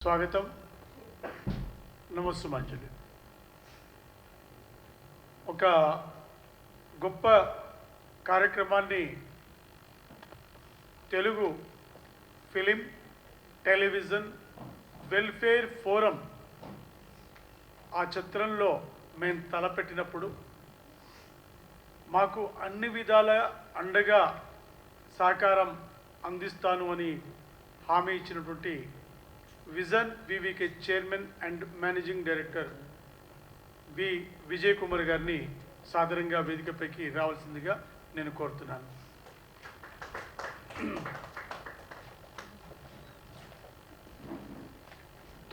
స్వాగతం. నమస్సుమాంజలి. ఒక గొప్ప కార్యక్రమాన్ని Telugu film television welfare forum ఆ చిత్రంలో మేము తలపెట్టినప్పుడు మాకు అన్ని విధాల అండగా సహకారం అందిస్తాను అని హామీ ఇచ్చినటువంటి విజన్ వివికే chairman and managing director B Vijay Kumar గారిని సాదరంగా వేదికపైకి రావాల్సిందిగా నేను కోరుతున్నాను.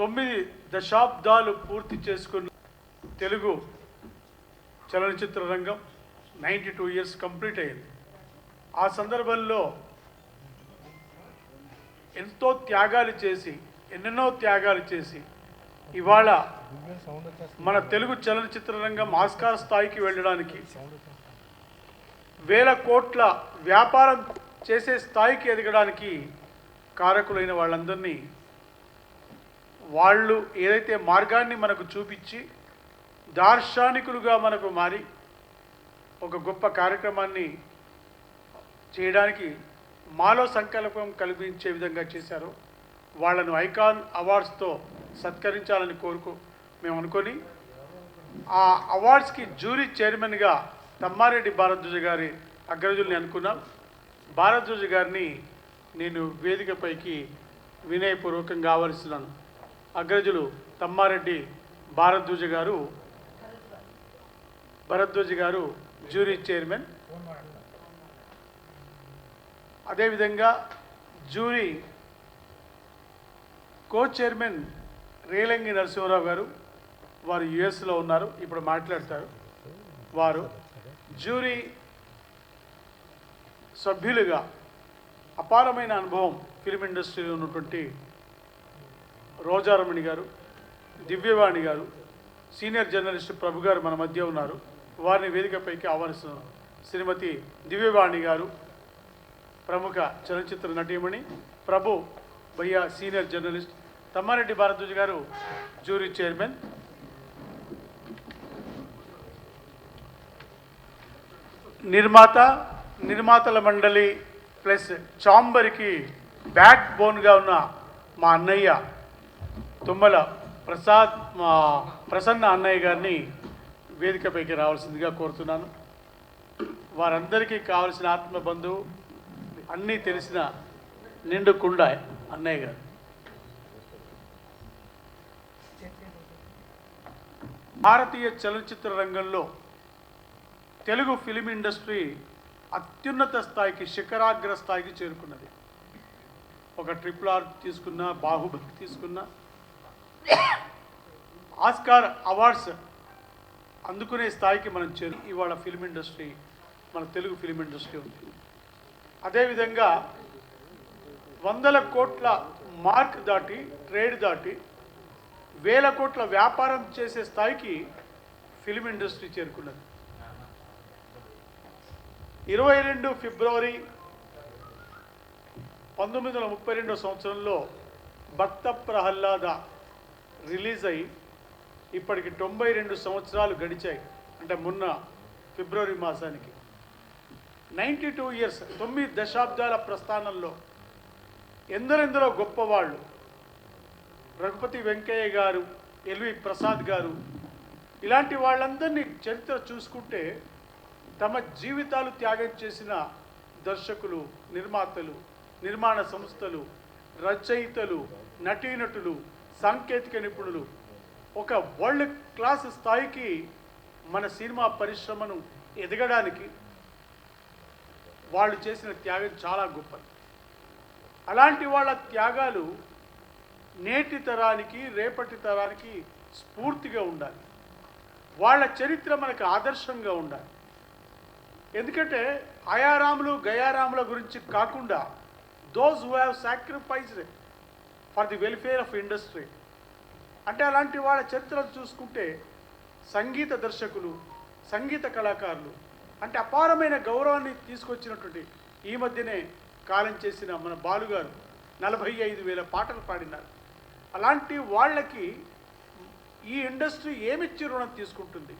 తొమ్మిది దశాబ్దాలు పూర్తి చేసుకున్న తెలుగు చలనచిత్ర రంగం 92 years కంప్లీట్ అయింది. ఆ సందర్భంలో ఎన్నెన్నో త్యాగాలు చేసి ఇవాళ మన తెలుగు చలనచిత్ర రంగం ఆస్కార్ స్థాయికి వెళ్ళడానికి, వేల కోట్ల వ్యాపారం చేసే స్థాయికి ఎదగడానికి కారకులైన వాళ్ళందరినీ, వాళ్ళు ఏదైతే మార్గాన్ని మనకు చూపించి దార్శనికులుగా మనకు మారి ఒక గొప్ప కార్యక్రమాన్ని చేయడానికి మాలో సంకల్పం కల్పించే విధంగా చేశారు. వాళ్ళను ఐకాన్ అవార్డ్స్తో సత్కరించాలని మేము అనుకొని ఆ అవార్డ్స్కి జ్యూరీ చైర్మన్గా తమ్మారెడ్డి భారద్వాజ గారి అగ్రజుల్ని అనుకున్నాం. భారద్వాజ గారిని నేను వేదికపైకి వినయపూర్వకంగా ఆహ్వానిస్తున్నాను. అగ్రజులు తమ్మారెడ్డి భారద్వాజ గారు జ్యూరీ చైర్మన్. అదేవిధంగా jury co chairman Relangi Narasimha Rao గారు, వారు యుఎస్లో ఉన్నారు, ఇప్పుడు మాట్లాడతారు. వారు జ్యూరీ సభ్యులుగా అపారమైన అనుభవం ఫిలిం ఇండస్ట్రీలో ఉన్నటువంటి రోజారమణి గారు, దివ్యవాణి గారు, సీనియర్ జర్నలిస్ట్ ప్రభు గారు మన మధ్య ఉన్నారు. వారిని వేదికపైకి ఆహ్వానిస్తున్నారు. శ్రీమతి దివ్యవాణి గారు ప్రముఖ చలనచిత్ర నటీమణి, ప్రభు భయ్య సీనియర్ జర్నలిస్ట్, తమ్మారెడ్డి భారద్వాజ గారు జ్యూరీ చైర్మన్. నిర్మాతల మండలి ప్లస్ చాంబర్కి బ్యాక్ బోన్గా ఉన్న మా అన్నయ్య తుమ్మల ప్రసన్న అన్నయ్య గారిని వేదికపైకి రావాల్సిందిగా కోరుతున్నాను. వారందరికీ కావలసిన ఆత్మబంధువు, అన్నీ తెలిసిన నిండుకుండ అన్నయ్య గారు. భారతీయ చలనచిత్ర రంగంలో తెలుగు ఫిలిం ఇండస్ట్రీ అత్యున్నత స్థాయికి, శిఖరాగ్ర స్థాయికి చేరుకున్నది. ఒక RRR తీసుకున్నా, బాహుబలి తీసుకున్నా, ఆస్కార్ అవార్డ్స్ అందుకునే స్థాయికి మనం ఇవాళ ఫిలిం ఇండస్ట్రీ, మన తెలుగు ఫిలిం ఇండస్ట్రీ ఉంది. అదేవిధంగా 100 కోట్ల మార్క్ దాటి, ట్రేడ్ దాటి, 1000 కోట్ల వ్యాపారం చేసే స్థాయికి ఫిలిం ఇండస్ట్రీ చేరుకున్నది. 22 ఫిబ్రవరి 1932 సంవత్సరంలో భక్త ప్రహ్లాద రిలీజ్ అయ్యి ఇప్పటికి 92 సంవత్సరాలు గడిచాయి. అంటే మొన్న ఫిబ్రవరి మాసానికి 92 years, 9 దశాబ్దాల ప్రస్థానంలో ఎందరెందరో గొప్పవాళ్ళు, రఘుపతి వెంకయ్య గారు, ఎల్వి ప్రసాద్ గారు, ఇలాంటి వాళ్ళందరినీ చరిత్ర చూసుకుంటే తమ జీవితాలు త్యాగం చేసిన దర్శకులు, నిర్మాతలు, నిర్మాణ సంస్థలు, రచయితలు, నటీనటులు, సాంకేతిక నిపుణులు, ఒక వరల్డ్ క్లాస్ స్థాయికి మన సినిమా పరిశ్రమను ఎదగడానికి వాళ్ళు చేసిన త్యాగం చాలా గొప్పది. అలాంటి వాళ్ళ త్యాగాలు నేటి తరానికి, రేపటి తరానికి స్ఫూర్తిగా ఉండాలి. వాళ్ళ చరిత్ర మనకు ఆదర్శంగా ఉండాలి. ఎందుకంటే అయారాములు, గయారాముల గురించి కాకుండా those who have sacrificed for the welfare of industry, అంటే అలాంటి వాళ్ళ చరిత్రను చూసుకుంటే సంగీత దర్శకులు, సంగీత కళాకారులు అంటే అపారమైన గౌరవాన్ని తీసుకొచ్చినటువంటి, ఈ మధ్యనే కాలం చేసిన మన బాలుగారు 45,000 పాటలు పాడినారు. అలాంటి వాళ్ళకి ఈ ఇండస్ట్రీ ఏమిచ్చి రుణం తీసుకుంటుంది?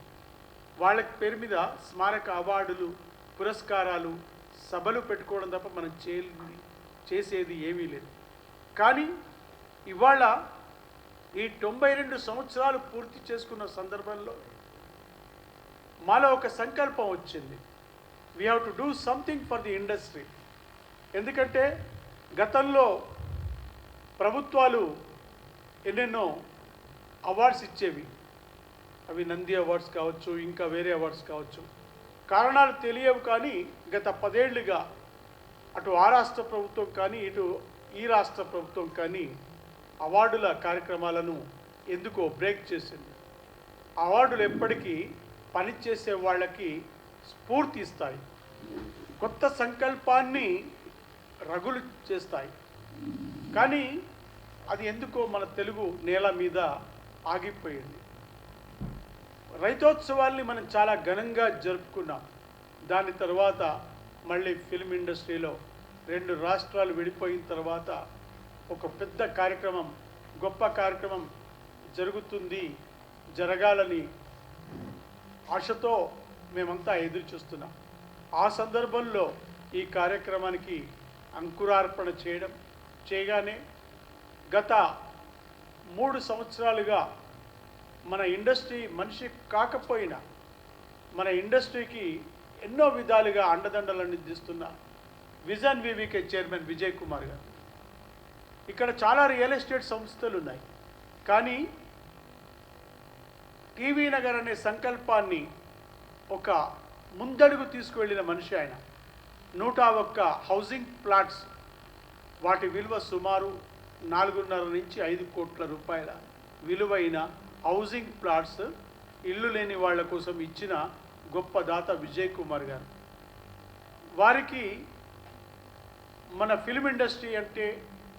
వాళ్ళకి పేరు మీద స్మారక అవార్డులు, పురస్కారాలు, సభలు పెట్టుకోవడం తప్ప మనం చేసేది ఏమీ లేదు. కానీ ఇవాళ ఈ 92 సంవత్సరాలు పూర్తి చేసుకున్న సందర్భంలో మాలో ఒక సంకల్పం వచ్చింది. We have to do something for the industry. ఎందుకంటే గతంలో ప్రభుత్వాలు ఎన్నెన్నో అవార్డ్స్ ఇచ్చేవి. అవి నంది అవార్డ్స్ కావచ్చు, ఇంకా వేరే అవార్డ్స్ కావచ్చు. కారణాలు తెలియవు. కానీ గత 10 ఏళ్లుగా అటు ఆ రాష్ట్ర ప్రభుత్వం కానీ ఇటు ఈ రాష్ట్ర ప్రభుత్వం కానీ అవార్డుల కార్యక్రమాలను ఎందుకో బ్రేక్ చేసింది. అవార్డులు ఎప్పటికీ పనిచేసే వాళ్ళకి స్ఫూర్తి ఇస్తాయి, కొత్త సంకల్పాన్ని రగులు చేస్తాయి. కానీ అది ఎందుకో మన తెలుగు నేల మీద ఆగిపోయింది. రైతోత్సవాల్ని మనం చాలా ఘనంగా జరుపుకున్నాం. దాని తర్వాత మళ్ళీ ఫిల్మ్ ఇండస్ట్రీలో 2 రాష్ట్రాలు విడిపోయిన తర్వాత ఒక పెద్ద కార్యక్రమం, గొప్ప కార్యక్రమం జరగాలని ఆశతో మేమంతా ఎదురు చూస్తున్నాం. ఆ సందర్భంలో ఈ కార్యక్రమానికి అంకురార్పణ చేయగానే గత 3 సంవత్సరాలుగా మన ఇండస్ట్రీ మనిషి కాకపోయినా మన ఇండస్ట్రీకి ఎన్నో విధాలుగా అండదండలు అందిస్తున్న విజన్ వివికే చైర్మన్ విజయ్ కుమార్ గారు. ఇక్కడ చాలా రియల్ ఎస్టేట్ సంస్థలు ఉన్నాయి. కానీ టీవీ నగర్ అనే సంకల్పాన్ని ఒక ముందడుగు తీసుకువెళ్ళిన మనిషి ఆయన. 101 హౌసింగ్ ప్లాట్స్, వాటి విలువ సుమారు 4.5 నుంచి 5 కోట్ల రూపాయల విలువైన హౌసింగ్ ప్లాట్స్ ఇల్లు లేని వాళ్ళ కోసం ఇచ్చిన గొప్ప దాత విజయ్ కుమార్ గారు. వారికి మన ఫిల్మ్ ఇండస్ట్రీ అంటే,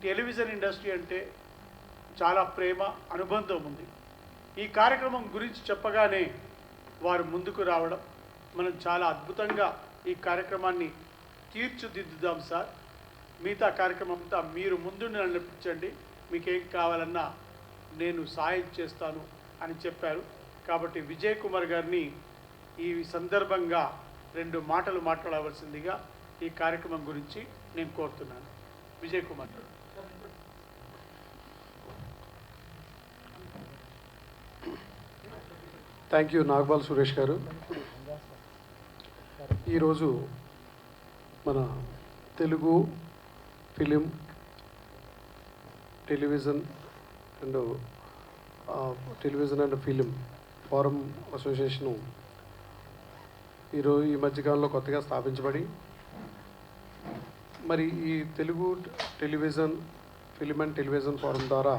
టెలివిజన్ ఇండస్ట్రీ అంటే చాలా ప్రేమ, అనుబంధం ఉంది. ఈ కార్యక్రమం గురించి చెప్పగానే వారు ముందుకు రావడం, మనం చాలా అద్భుతంగా ఈ కార్యక్రమాన్ని తీర్చిదిద్దుదాం సార్, మిగతా కార్యక్రమం అంతా మీరు ముందు నడిపించండి, మీకేం కావాలన్నా నేను సాయం చేస్తాను అని చెప్పారు. కాబట్టి విజయ్ కుమార్ గారిని ఈ సందర్భంగా 2 మాటలు మాట్లాడవలసిందిగా ఈ కార్యక్రమం గురించి నేను కోరుతున్నాను. విజయ్ కుమార్ గారు. థ్యాంక్ యూ నాగబాల్ సురేష్ గారు. ఈరోజు మన Telugu film, television and film forum association ఈ మధ్యకాలంలో కొత్తగా స్థాపించబడి, మరి ఈ Telugu television film and television forum ద్వారా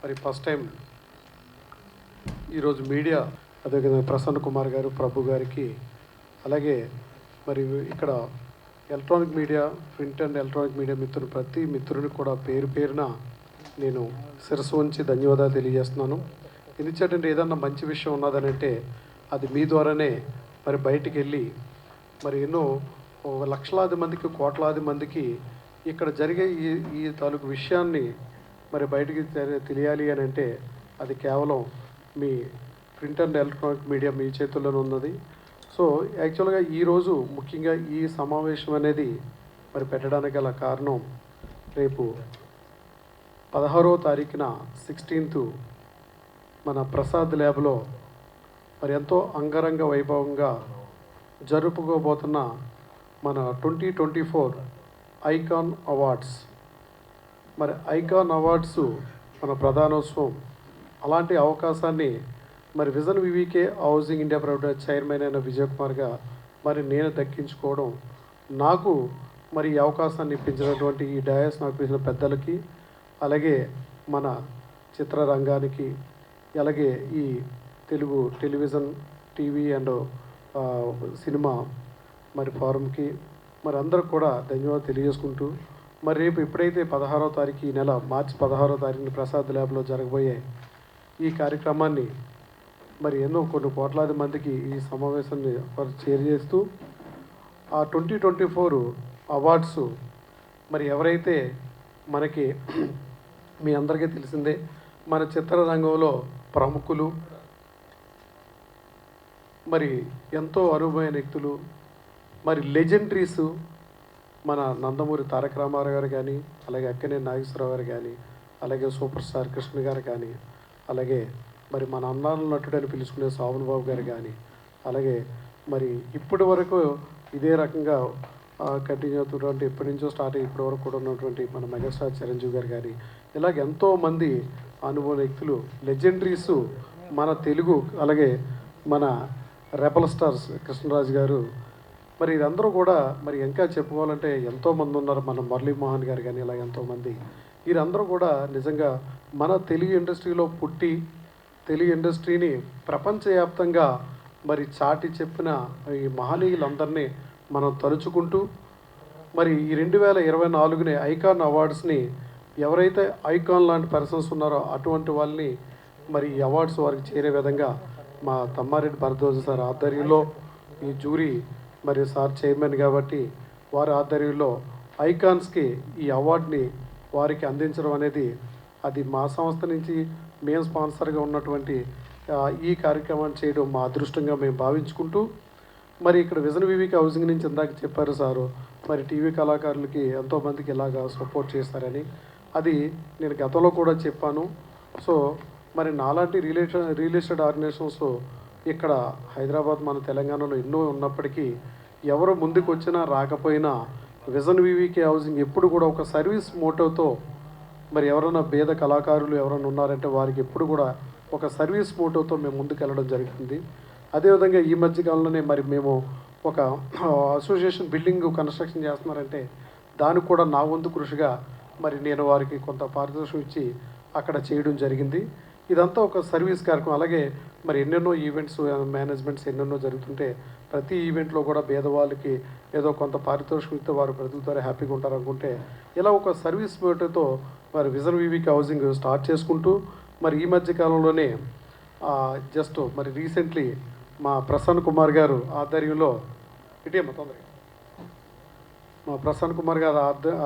మరి ఫస్ట్ టైం ఈరోజు మీడియా, అదేవిధంగా ప్రసన్న కుమార్ గారు, ప్రభు గారికి, అలాగే మరి ఇక్కడ electronic media, print and electronic media మిత్రులు, ప్రతి మిత్రుని కూడా పేరు పేరున నేను శిరస్సు ఉంచి ధన్యవాదాలు తెలియజేస్తున్నాను. ఎందుకంటే ఏదన్నా మంచి విషయం ఉన్నదనంటే అది మీ ద్వారానే మరి బయటికి వెళ్ళి మరి ఎన్నో లక్షలాది మందికి, కోట్లాది మందికి ఇక్కడ జరిగే ఈ తాలూకు విషయాన్ని మరి బయటికి తెలియాలి అని అంటే అది కేవలం me print and electronic media మీ చేతుల్లోనే ఉన్నది. సో యాక్చువల్గా ఈరోజు ముఖ్యంగా ఈ సమావేశం అనేది మరి పెట్టడానికి గల కారణం, రేపు 16వ తారీఖున 16th మన ప్రసాద్ ల్యాబ్లో మరి ఎంతో అంగరంగ వైభవంగా జరుపుకోబోతున్న మన 2024 ఐకాన్ అవార్డ్స్. మరి ఐకాన్ అవార్డ్స్ మన ప్రధానోత్సవం. అలాంటి అవకాశాన్ని మరి vision VVK housing India private chairman అయిన విజయ్ కుమార్గా మరి నేను దక్కించుకోవడం, నాకు మరి ఈ అవకాశాన్ని ఇప్పించినటువంటి ఈ డయాస్ నాకు ఇచ్చిన పెద్దలకి, అలాగే మన చిత్రరంగానికి, అలాగే ఈ Telugu television, TV and cinema మరి ఫారంకి మరి అందరూ కూడా ధన్యవాదాలు తెలియజేసుకుంటూ, మరి రేపు ఎప్పుడైతే 16వ తారీఖు, ఈ నెల మార్చి 16వ తారీఖున ప్రసాద్ ల్యాబ్లో జరగబోయే ఈ కార్యక్రమాన్ని మరి ఎన్నో కొన్ని కోట్లాది మందికి ఈ సమావేశాన్ని చేరజేస్తూ ఆ 2024 అవార్డ్స్ మరి ఎవరైతే మనకి మీ అందరికీ తెలిసిందే. మన చిత్రరంగంలో ప్రముఖులు, మరి ఎంతో అరుదైన వ్యక్తులు, మరి లెజెండరీసు మన నందమూరి తారక రామారావు గారు కానీ, అలాగే అక్కినేని నాగేశ్వరరావు గారు కానీ, అలాగే సూపర్ స్టార్ కృష్ణ గారు కానీ, అలాగే మరి మన అన్నాల నటుడని పిలుచుకునే శోభన్ బాబు గారు కానీ, అలాగే మరి ఇప్పటి వరకు ఇదే రకంగా కంటిన్యూ అవుతున్నటువంటి ఎప్పటి నుంచో స్టార్ట్ అయ్యి ఇప్పటి వరకు కూడా ఉన్నటువంటి మన మెగాస్టార్ చిరంజీవి గారు కానీ, ఇలాగ ఎంతోమంది అనుభవ వ్యక్తులు, లెజెండరీసు మన తెలుగు, అలాగే మన రెబల్ స్టార్స్ కృష్ణరాజు గారు, మరి వీరందరూ కూడా మరి ఇంకా చెప్పుకోవాలంటే ఎంతోమంది ఉన్నారు. మన మురళీమోహన్ గారు కానీ, ఇలా ఎంతోమంది, వీరందరూ కూడా నిజంగా మన తెలుగు ఇండస్ట్రీలో పుట్టి తెలుగు ఇండస్ట్రీని ప్రపంచవ్యాప్తంగా మరి చాటి చెప్పిన ఈ మహనీయులందరినీ మనం తలుచుకుంటూ, మరి ఈ 2024 ఐకాన్ అవార్డ్స్ని ఎవరైతే ఐకాన్ లాంటి పర్సన్స్ ఉన్నారో అటువంటి వాళ్ళని మరి ఈ అవార్డ్స్ వారికి చేరే విధంగా మా తమ్మారెడ్డి భరద్వాజ సార్ ఆధ్వర్యంలో ఈ జ్యూరీ మరి సార్ చైర్మన్ కాబట్టి వారి ఆధ్వర్యంలో ఐకాన్స్కి ఈ అవార్డుని వారికి అందించడం అనేది అది మా సంస్థ నుంచి మేము స్పాన్సర్గా ఉన్నటువంటి ఈ కార్యక్రమాన్ని చేయడం మా అదృష్టంగా మేము భావించుకుంటూ, మరి ఇక్కడ విజన్ వివిక హౌసింగ్ నుంచి ఇందాక చెప్పారు సారు, మరి టీవీ కళాకారులకి ఎంతోమందికి ఇలాగా సపోర్ట్ చేస్తారని. అది నేను గతంలో కూడా చెప్పాను. సో మరి నాలాంటి రియల్ ఎస్టేట్ ఆర్గనైజేషన్స్ ఇక్కడ హైదరాబాద్ మన తెలంగాణలో ఎన్నో ఉన్నప్పటికీ ఎవరు ముందుకు వచ్చినా రాకపోయినా విజన్ వివికే హౌసింగ్ ఎప్పుడు కూడా ఒక సర్వీస్ మోటోతో, మరి ఎవరైనా పేద కళాకారులు ఎవరైనా ఉన్నారంటే వారికి ఎప్పుడు కూడా ఒక సర్వీస్ మోటోతో మేము ముందుకు వెళ్ళడం జరుగుతుంది. అదేవిధంగా ఈ మధ్యకాలంలోనే మరి మేము ఒక అసోసియేషన్ బిల్డింగ్ కన్స్ట్రక్షన్ చేస్తున్నారంటే దానికి కూడా నా వంతు కృషిగా మరి నేను వారికి కొంత పారితోషికం ఇచ్చి అక్కడ చేయడం జరిగింది. ఇదంతా ఒక సర్వీస్ కార్యక్రమం. అలాగే మరి ఎన్నెన్నో ఈవెంట్స్ మేనేజ్మెంట్స్ ఎన్నెన్నో జరుగుతుంటే ప్రతి ఈవెంట్లో కూడా పేదవాళ్ళకి ఏదో కొంత పారితోషికం ఇస్తే వారు బ్రతుకుతారు, హ్యాపీగా ఉంటారు అనుకుంటే ఇలా ఒక సర్వీస్ మోటోతో మరి విజన్ వివిక హౌసింగ్ స్టార్ట్ చేసుకుంటూ, మరి ఈ మధ్య కాలంలోనే జస్ట్ మరి రీసెంట్లీ మా ప్రసన్న కుమార్ గారు ఆధ్వర్యంలో మా ప్రసన్న కుమార్ గారు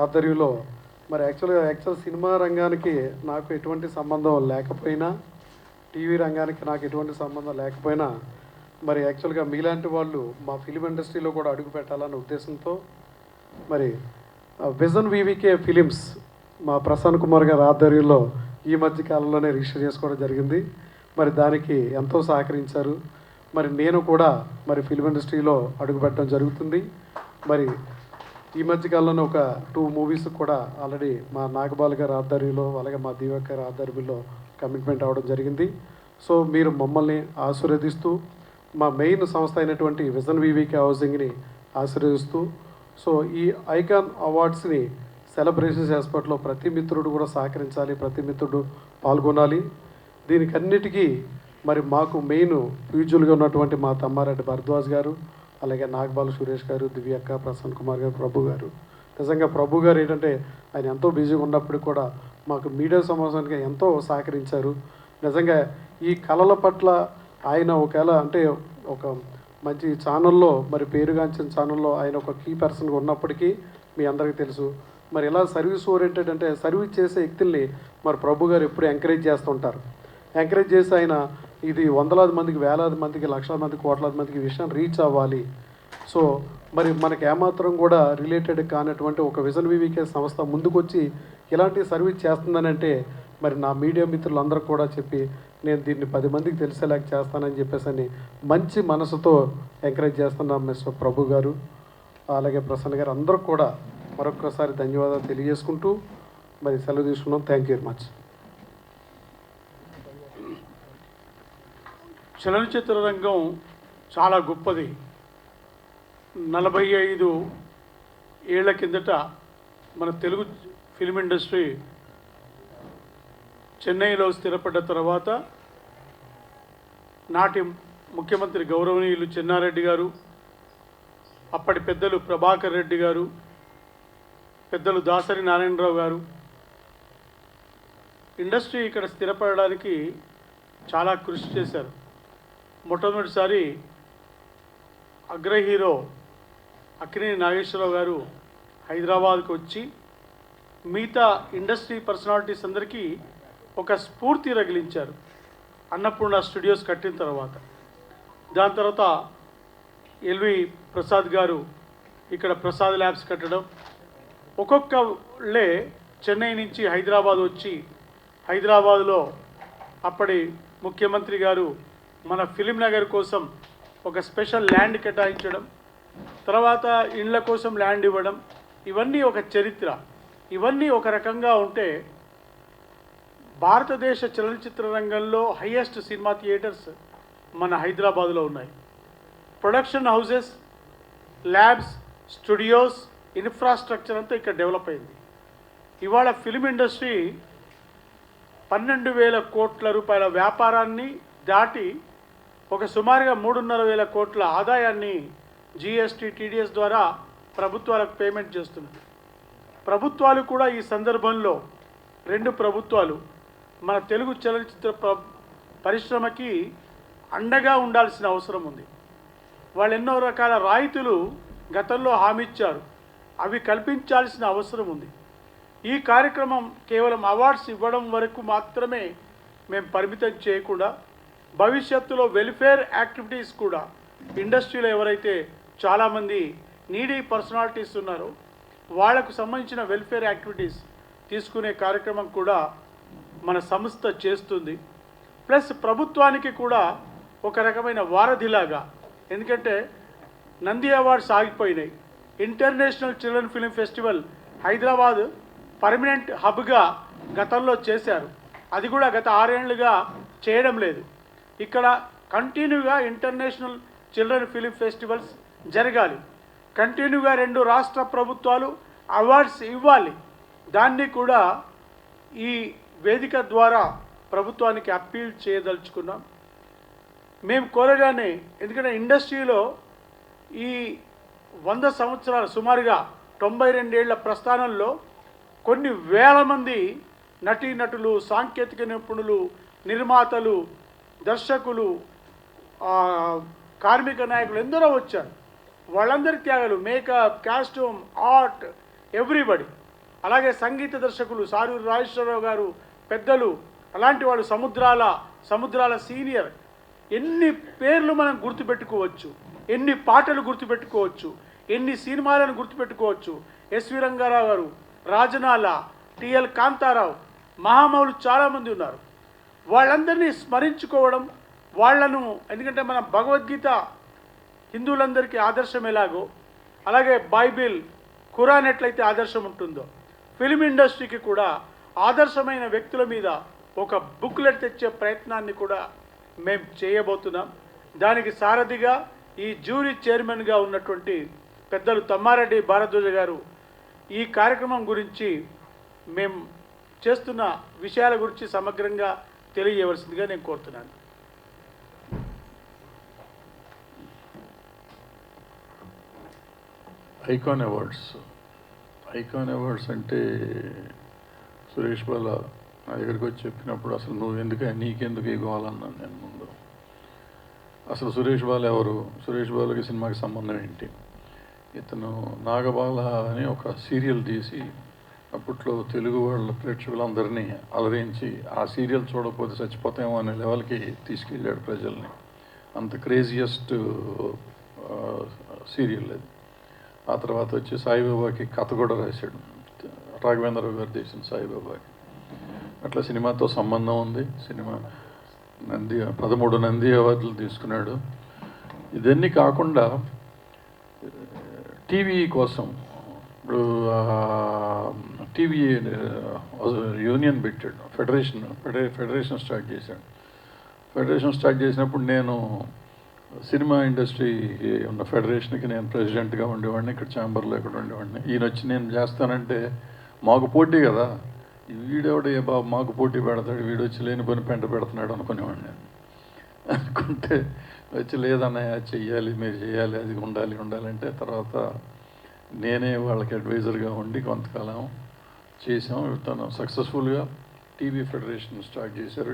ఆధ్వర్యంలో మరి యాక్చువల్ సినిమా రంగానికి నాకు ఎటువంటి సంబంధం లేకపోయినా, టీవీ రంగానికి నాకు ఎటువంటి సంబంధం లేకపోయినా, మరి యాక్చువల్గా మీలాంటి వాళ్ళు మా ఫిలిం ఇండస్ట్రీలో కూడా అడుగు పెట్టాలన్న ఉద్దేశంతో మరి విజన్ వివికే ఫిలిమ్స్ మా ప్రసన్న కుమార్ గారి ఆధ్వర్యంలో ఈ మధ్య కాలంలోనే రిజిస్టర్ చేసుకోవడం జరిగింది. మరి దానికి ఎంతో సహకరించారు. మరి నేను కూడా మరి ఫిలిం ఇండస్ట్రీలో అడుగుపెట్టడం జరుగుతుంది. మరి ఈ మధ్యకాలంలో ఒక 2 మూవీస్ కూడా ఆల్రెడీ మా నాగబాల్ గారి ఆధ్వర్యంలో, అలాగే మా దీవక్ గారి ఆధ్వర్యంలో కమిట్మెంట్ అవ్వడం జరిగింది. సో మీరు మమ్మల్ని ఆశీర్వదిస్తూ, మా మెయిన్ సంస్థ అయినటువంటి విజన్ వివికే హౌసింగ్ని ఆశీర్వదిస్తూ, సో ఈ ఐకాన్ అవార్డ్స్ని సెలబ్రేషన్స్ ఏర్పాట్లో ప్రతి మిత్రుడు కూడా సహకరించాలి, ప్రతి మిత్రుడు పాల్గొనాలి. దీనికన్నిటికీ మరి మాకు మెయిన్ యూజువల్గా ఉన్నటువంటి మా తమ్మారెడ్డి భరద్వాజ్ గారు, అలాగే నాగబాల సురేష్ గారు, దివ్యక్క, ప్రసన్న కుమార్ గారు, ప్రభు గారు. నిజంగా ప్రభు గారు ఏంటంటే ఆయన ఎంతో బిజీగా ఉన్నప్పటికీ కూడా మాకు మీడియా సమావేశానికి ఎంతో సహకరించారు. నిజంగా ఈ కళల పట్ల ఆయన ఒకవేళ అంటే ఒక మంచి ఛానల్లో, మరి పేరుగాంచిన ఛానల్లో ఆయన ఒక కీ పర్సన్గా ఉన్నప్పటికీ మీ అందరికీ తెలుసు. మరి ఇలా సర్వీస్ ఓరియంటెడ్ అంటే సర్వీస్ చేసే వ్యక్తుల్ని మరి ప్రభు గారు ఎప్పుడు ఎంకరేజ్ చేస్తుంటారు. ఎంకరేజ్ చేసి ఆయన ఇది వందలాది మందికి, వేలాది మందికి, లక్షల మందికి, కోట్లాది మందికి ఈ విషయం రీచ్ అవ్వాలి. సో మరి మనకి ఏమాత్రం కూడా రిలేటెడ్ కానటువంటి ఒక విజన్ వివికే సంస్థ ముందుకొచ్చి ఇలాంటి సర్వీస్ చేస్తుందని అంటే మరి నా మీడియా మిత్రులందరూ కూడా చెప్పి నేను దీన్ని 10 మందికి తెలిసేలాగా చేస్తానని చెప్పేసి మంచి మనసుతో ఎంకరేజ్ చేస్తున్నాం మిస్టర్ ప్రభు గారు, అలాగే ప్రసన్న గారు, అందరూ కూడా మరొకసారి ధన్యవాదాలు తెలియజేసుకుంటూ మరి సెలవు తీసుకున్నాం. Thank you very much. చలనచిత్ర రంగం చాలా గొప్పది. 45 ఏళ్ల కిందట మన తెలుగు ఫిల్మ్ ఇండస్ట్రీ చెన్నైలో స్థిరపడ్డ తర్వాత నాటి ముఖ్యమంత్రి గౌరవనీయులు చెన్నారెడ్డి గారు, అప్పటి పెద్దలు ప్రభాకర్ రెడ్డి గారు, పెద్దలు దాసరి నారాయణరావు గారు ఇండస్ట్రీ ఇక్కడ స్థిరపడడానికి చాలా కృషి చేశారు. మొట్టమొదటిసారి అగ్ర హీరో అక్కినేని నాగేశ్వరరావు గారు హైదరాబాద్కు వచ్చి మిగతా ఇండస్ట్రీ పర్సనాలిటీస్ అందరికీ ఒక స్ఫూర్తి రగిలించారు అన్నపూర్ణ స్టూడియోస్ కట్టిన తర్వాత. దాని తర్వాత ఎల్వి ప్రసాద్ గారు ఇక్కడ ప్రసాద్ ల్యాబ్స్ కట్టడం, ఒక్కొక్కళ్ళే చెన్నై నుంచి హైదరాబాద్ వచ్చి హైదరాబాదులో అప్పటి ముఖ్యమంత్రి గారు మన ఫిలిం నగర్ కోసం ఒక స్పెషల్ ల్యాండ్ కేటాయించడం, తర్వాత ఇండ్ల కోసం ల్యాండ్ ఇవ్వడం, ఇవన్నీ ఒక చరిత్ర. ఇవన్నీ ఒక రకంగా ఉంటే భారతదేశ చలనచిత్ర రంగంలో హైయెస్ట్ సినిమా థియేటర్స్ మన హైదరాబాదులో ఉన్నాయి. Production houses, labs, studios, infrastructure అంతా ఇక్కడ డెవలప్ అయింది. ఇవాళ ఫిలిం ఇండస్ట్రీ 12,000 కోట్ల రూపాయల వ్యాపారాన్ని దాటి ఒక సుమారుగా 3,500 కోట్ల ఆదాయాన్ని జిఎస్టీ, టీడీఎస్ ద్వారా ప్రభుత్వాలకు పేమెంట్ చేస్తున్నారు. ప్రభుత్వాలు కూడా ఈ సందర్భంలో 2 ప్రభుత్వాలు మన తెలుగు చలనచిత్ర పరిశ్రమకి అండగా ఉండాల్సిన అవసరం ఉంది. వాళ్ళు ఎన్నో రకాల రాయితీలు గతంలో హామీ ఇచ్చారు, అవి కల్పించాల్సిన అవసరం ఉంది. ఈ కార్యక్రమం కేవలం అవార్డ్స్ ఇవ్వడం వరకు మాత్రమే మేము పరిమితం చేయకుండా భవిష్యత్తులో వెల్ఫేర్ యాక్టివిటీస్ కూడా ఇండస్ట్రీలో ఎవరైతే చాలామంది నీడీ పర్సనాలిటీస్ ఉన్నారో వాళ్లకు సంబంధించిన వెల్ఫేర్ యాక్టివిటీస్ తీసుకునే కార్యక్రమం కూడా మన సంస్థ చేస్తుంది. ప్లస్ ప్రభుత్వానికి కూడా ఒక రకమైన వారధిలాగా, ఎందుకంటే నంది అవార్డ్స్ ఆగిపోయినాయి, international children film festival Hyderabad permanent హబ్గా గతంలో చేశారు, అది కూడా గత 6 ఏళ్లుగా చేయడం లేదు. ఇక్కడ కంటిన్యూగా ఇంటర్నేషనల్ చిల్డ్రన్ ఫిల్మ్ ఫెస్టివల్స్ జరగాలి, కంటిన్యూగా 2 రాష్ట్ర ప్రభుత్వాలు అవార్డ్స్ ఇవ్వాలి. దాన్ని కూడా ఈ వేదిక ద్వారా ప్రభుత్వానికి అప్పీల్ చేయదలుచుకున్నాం. మేము కోరగానే, ఎందుకంటే ఇండస్ట్రీలో ఈ 100 సంవత్సరాల సుమారుగా 92 ఏళ్ల ప్రస్థానంలో కొన్ని వేల మంది నటీనటులు, సాంకేతిక నిపుణులు, నిర్మాతలు, దర్శకులు, కార్మిక నాయకులు ఎందరో వచ్చారు. వాళ్ళందరి త్యాగాలు, మేకప్, కాస్ట్యూమ్, ఆర్ట్, ఎవ్రీబడి, అలాగే సంగీత దర్శకులు సారూరి రాజేశ్వరరావు గారు పెద్దలు, అలాంటి వాళ్ళు సముద్రాల సీనియర్, ఎన్ని పేర్లు మనం గుర్తుపెట్టుకోవచ్చు, ఎన్ని పాటలు గుర్తుపెట్టుకోవచ్చు, ఎన్ని సినిమాలను గుర్తుపెట్టుకోవచ్చు. ఎస్వి రంగారావు గారు, రాజనాల, టిఎల్ కాంతారావు, మహామౌలు చాలామంది ఉన్నారు. వాళ్ళందరినీ స్మరించుకోవడం, వాళ్లను, ఎందుకంటే మన భగవద్గీత హిందువులందరికీ ఆదర్శం ఎలాగో, అలాగే బైబిల్, ఖురాన్ ఎట్లయితే ఆదర్శం ఉంటుందో, ఫిల్మ్ ఇండస్ట్రీకి కూడా ఆదర్శమైన వ్యక్తుల మీద ఒక బుక్లెట్ తెచ్చే ప్రయత్నాన్ని కూడా మేము చేయబోతున్నాం. దానికి సారథిగా ఈ జ్యూరీ చైర్మన్గా ఉన్నటువంటి పెద్దలు తమ్మారెడ్డి భారద్వాజ గారు ఈ కార్యక్రమం గురించి మేము చేస్తున్న విషయాల గురించి సమగ్రంగా తెలియజేయవలసిందిగా నేను కోరుతున్నాను. ఐకాన్ అవార్డ్స్ అంటే సురేష్ బాల నా దగ్గరికి వచ్చి చెప్పినప్పుడు అసలు నీకెందుకు ఇవ్వాలన్నాను నేను ముందు. అసలు సురేష్ బాల ఎవరు, సురేష్ బాలకి సినిమాకి సంబంధం ఏంటి? ఇతను నాగబాల అని ఒక సీరియల్ తీసి అప్పట్లో తెలుగు వాళ్ళ ప్రేక్షకులందరినీ అలరించి ఆ సీరియల్ చూడకపోతే చచ్చిపోతామో అనే లెవెల్కి తీసుకెళ్ళాడు ప్రజల్ని. అంత క్రేజియస్ట్ సీరియల్ అది. ఆ తర్వాత వచ్చి సాయిబాబాకి కథ కూడా రాశాడు, రాఘవేంద్రరావు గారు తీసిన సాయిబాబాకి. అట్లా సినిమాతో సంబంధం ఉంది. సినిమా 13 నంది అవార్డులు తీసుకున్నాడు. ఇదన్నీ కాకుండా టీవీ కోసం ఇప్పుడు టీవీ యూనియన్ పెట్టాడు, ఫెడరేషన్ స్టార్ట్ చేశాడు. ఫెడరేషన్ స్టార్ట్ చేసినప్పుడు నేను సినిమా ఇండస్ట్రీ ఉన్న ఫెడరేషన్కి నేను ప్రెసిడెంట్గా ఉండేవాడిని, ఇక్కడ ఛాంబర్లో ఇక్కడ ఉండేవాడిని. ఈయన వచ్చి నేను చేస్తానంటే మాకు పోటీ కదా, వీడెవడే బాబు మాకు పోటీ పెడతాడు, వీడు వచ్చి లేని పని పెంట పెడుతున్నాడు అనుకునేవాడిని నేను. అనుకుంటే వచ్చి లేదన్నయ్య చెయ్యాలి, మీరు చేయాలి, అది ఉండాలంటే తర్వాత నేనే వాళ్ళకి అడ్వైజర్గా ఉండి కొంతకాలం చేసాం. తను సక్సెస్ఫుల్గా టీవీ ఫెడరేషన్ స్టార్ట్ చేశారు.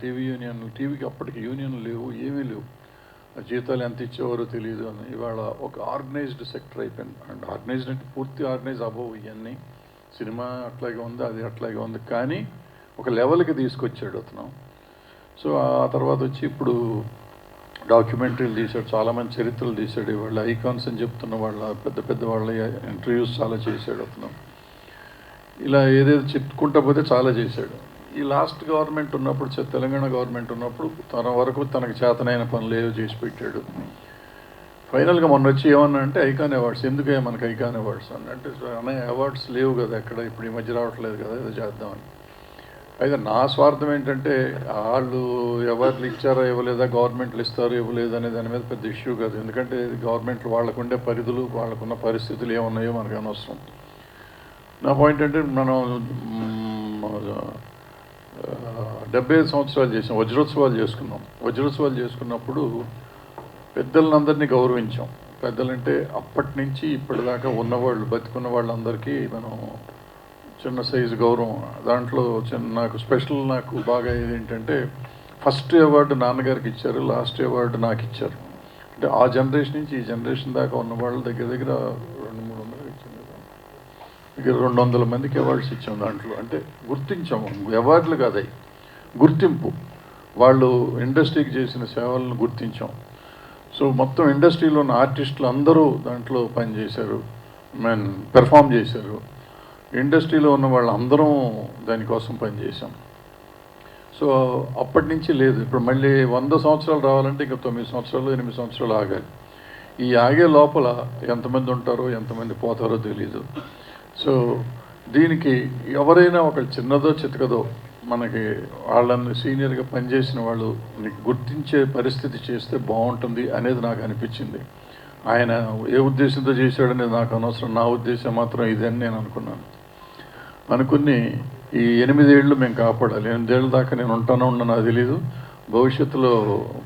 టీవీ యూనియన్లు, టీవీకి అప్పటికి యూనియన్లు లేవు, ఏమీ లేవు. జీతాలు ఎంత ఇచ్చేవారో తెలియదు అని. ఇవాళ ఒక ఆర్గనైజ్డ్ సెక్టర్ అయిపోయింది. అండ్ ఆర్గనైజ్డ్ అంటే పూర్తి ఆర్గనైజ్ అబోవ్ ఇవన్నీ సినిమా అట్లాగే ఉంది, అది అట్లాగే ఉంది, కానీ ఒక లెవెల్కి తీసుకొచ్చాడు అతను. సో ఆ తర్వాత వచ్చి ఇప్పుడు డాక్యుమెంటరీలు తీశాడు, చాలామంది చరిత్రలు తీశాడు. వాళ్ళ ఐకాన్స్ అని చెప్తున్న వాళ్ళ పెద్ద పెద్ద వాళ్ళ ఇంటర్వ్యూస్ చాలా చేశాడు అతను. ఇలా ఏదేదో చెప్పుకుంటా పోతే చాలా చేశాడు. ఈ లాస్ట్ గవర్నమెంట్ ఉన్నప్పుడు, తెలంగాణ గవర్నమెంట్ ఉన్నప్పుడు తన వరకు తనకు చేతనైన పనులు ఏవో చేసి పెట్టాడు. ఫైనల్గా మొన్న వచ్చి ఏమన్నా అంటే ఐకాన్ అవార్డ్స్, ఎందుకే మనకు ఐకాన్ అవార్డ్స్ అని అంటే, అనే అవార్డ్స్ లేవు కదా ఎక్కడ, ఇప్పుడు ఈ మధ్య రావట్లేదు కదా, ఏదో చేద్దామని. అయితే నా స్వార్థం ఏంటంటే వాళ్ళు అవార్డులు ఇచ్చారా ఇవ్వలేదా, గవర్నమెంట్లు ఇస్తారో ఇవ్వలేదు అనే దాని మీద పెద్ద ఇష్యూ కాదు. ఎందుకంటే గవర్నమెంట్లు వాళ్ళకుండే పరిధులు, వాళ్ళకున్న పరిస్థితులు ఏమున్నాయో మనకు అనవసరం. నా పాయింట్ అంటే మనం 75 సంవత్సరాలు చేసాం, వజ్రోత్సవాలు చేసుకున్నాం. వజ్రోత్సవాలు చేసుకున్నప్పుడు పెద్దలందరినీ గౌరవించాం. పెద్దలంటే అప్పటి నుంచి ఇప్పటిదాకా ఉన్నవాళ్ళు, బతికున్న వాళ్ళందరికీ మనం చిన్న సైజు గౌరవం. దాంట్లో నాకు స్పెషల్, నాకు బాగా ఏంటంటే ఫస్ట్ అవార్డు నాన్నగారికి ఇచ్చారు, లాస్ట్ అవార్డు నాకు ఇచ్చారు. అంటే ఆ జనరేషన్ నుంచి ఈ జనరేషన్ దాకా ఉన్న వాళ్ళు దగ్గర దగ్గర 200-300 ఇచ్చాం కదా, దగ్గర 200 మందికి అవార్డ్స్ ఇచ్చాం. దాంట్లో అంటే గుర్తించాము, అవార్డులు కాదు, గుర్తింపు. వాళ్ళు ఇండస్ట్రీకి చేసిన సేవలను గుర్తించాం. సో మొత్తం ఇండస్ట్రీలో ఉన్న ఆర్టిస్టులు అందరూ దాంట్లో పనిచేశారు, పెర్ఫామ్ చేశారు. ఇండస్ట్రీలో ఉన్న వాళ్ళందరం దానికోసం పనిచేసాం. సో అప్పటి నుంచి లేదు. ఇప్పుడు మళ్ళీ 100 సంవత్సరాలు రావాలంటే ఇంకా 9 సంవత్సరాలు 8 సంవత్సరాలు ఆగాలి. ఈ ఆగే లోపల ఎంతమంది ఉంటారో ఎంతమంది పోతారో తెలీదు. సో దీనికి ఎవరైనా ఒక చిన్నదో చితకదో మనకి వాళ్ళని సీనియర్గా పనిచేసిన వాళ్ళు గుర్తించే పరిస్థితి చేస్తే బాగుంటుంది అనేది నాకు అనిపించింది. ఆయన ఏ ఉద్దేశంతో చేశాడనేది నాకు అనవసరం, నా ఉద్దేశం మాత్రం ఇదని నేను అనుకుని ఈ 8 ఏళ్ళు మేము కాపాడాలి. 8 ఏళ్ళ దాకా నేను ఉంటానో ఉండనో నాకు తెలీదు. భవిష్యత్తులో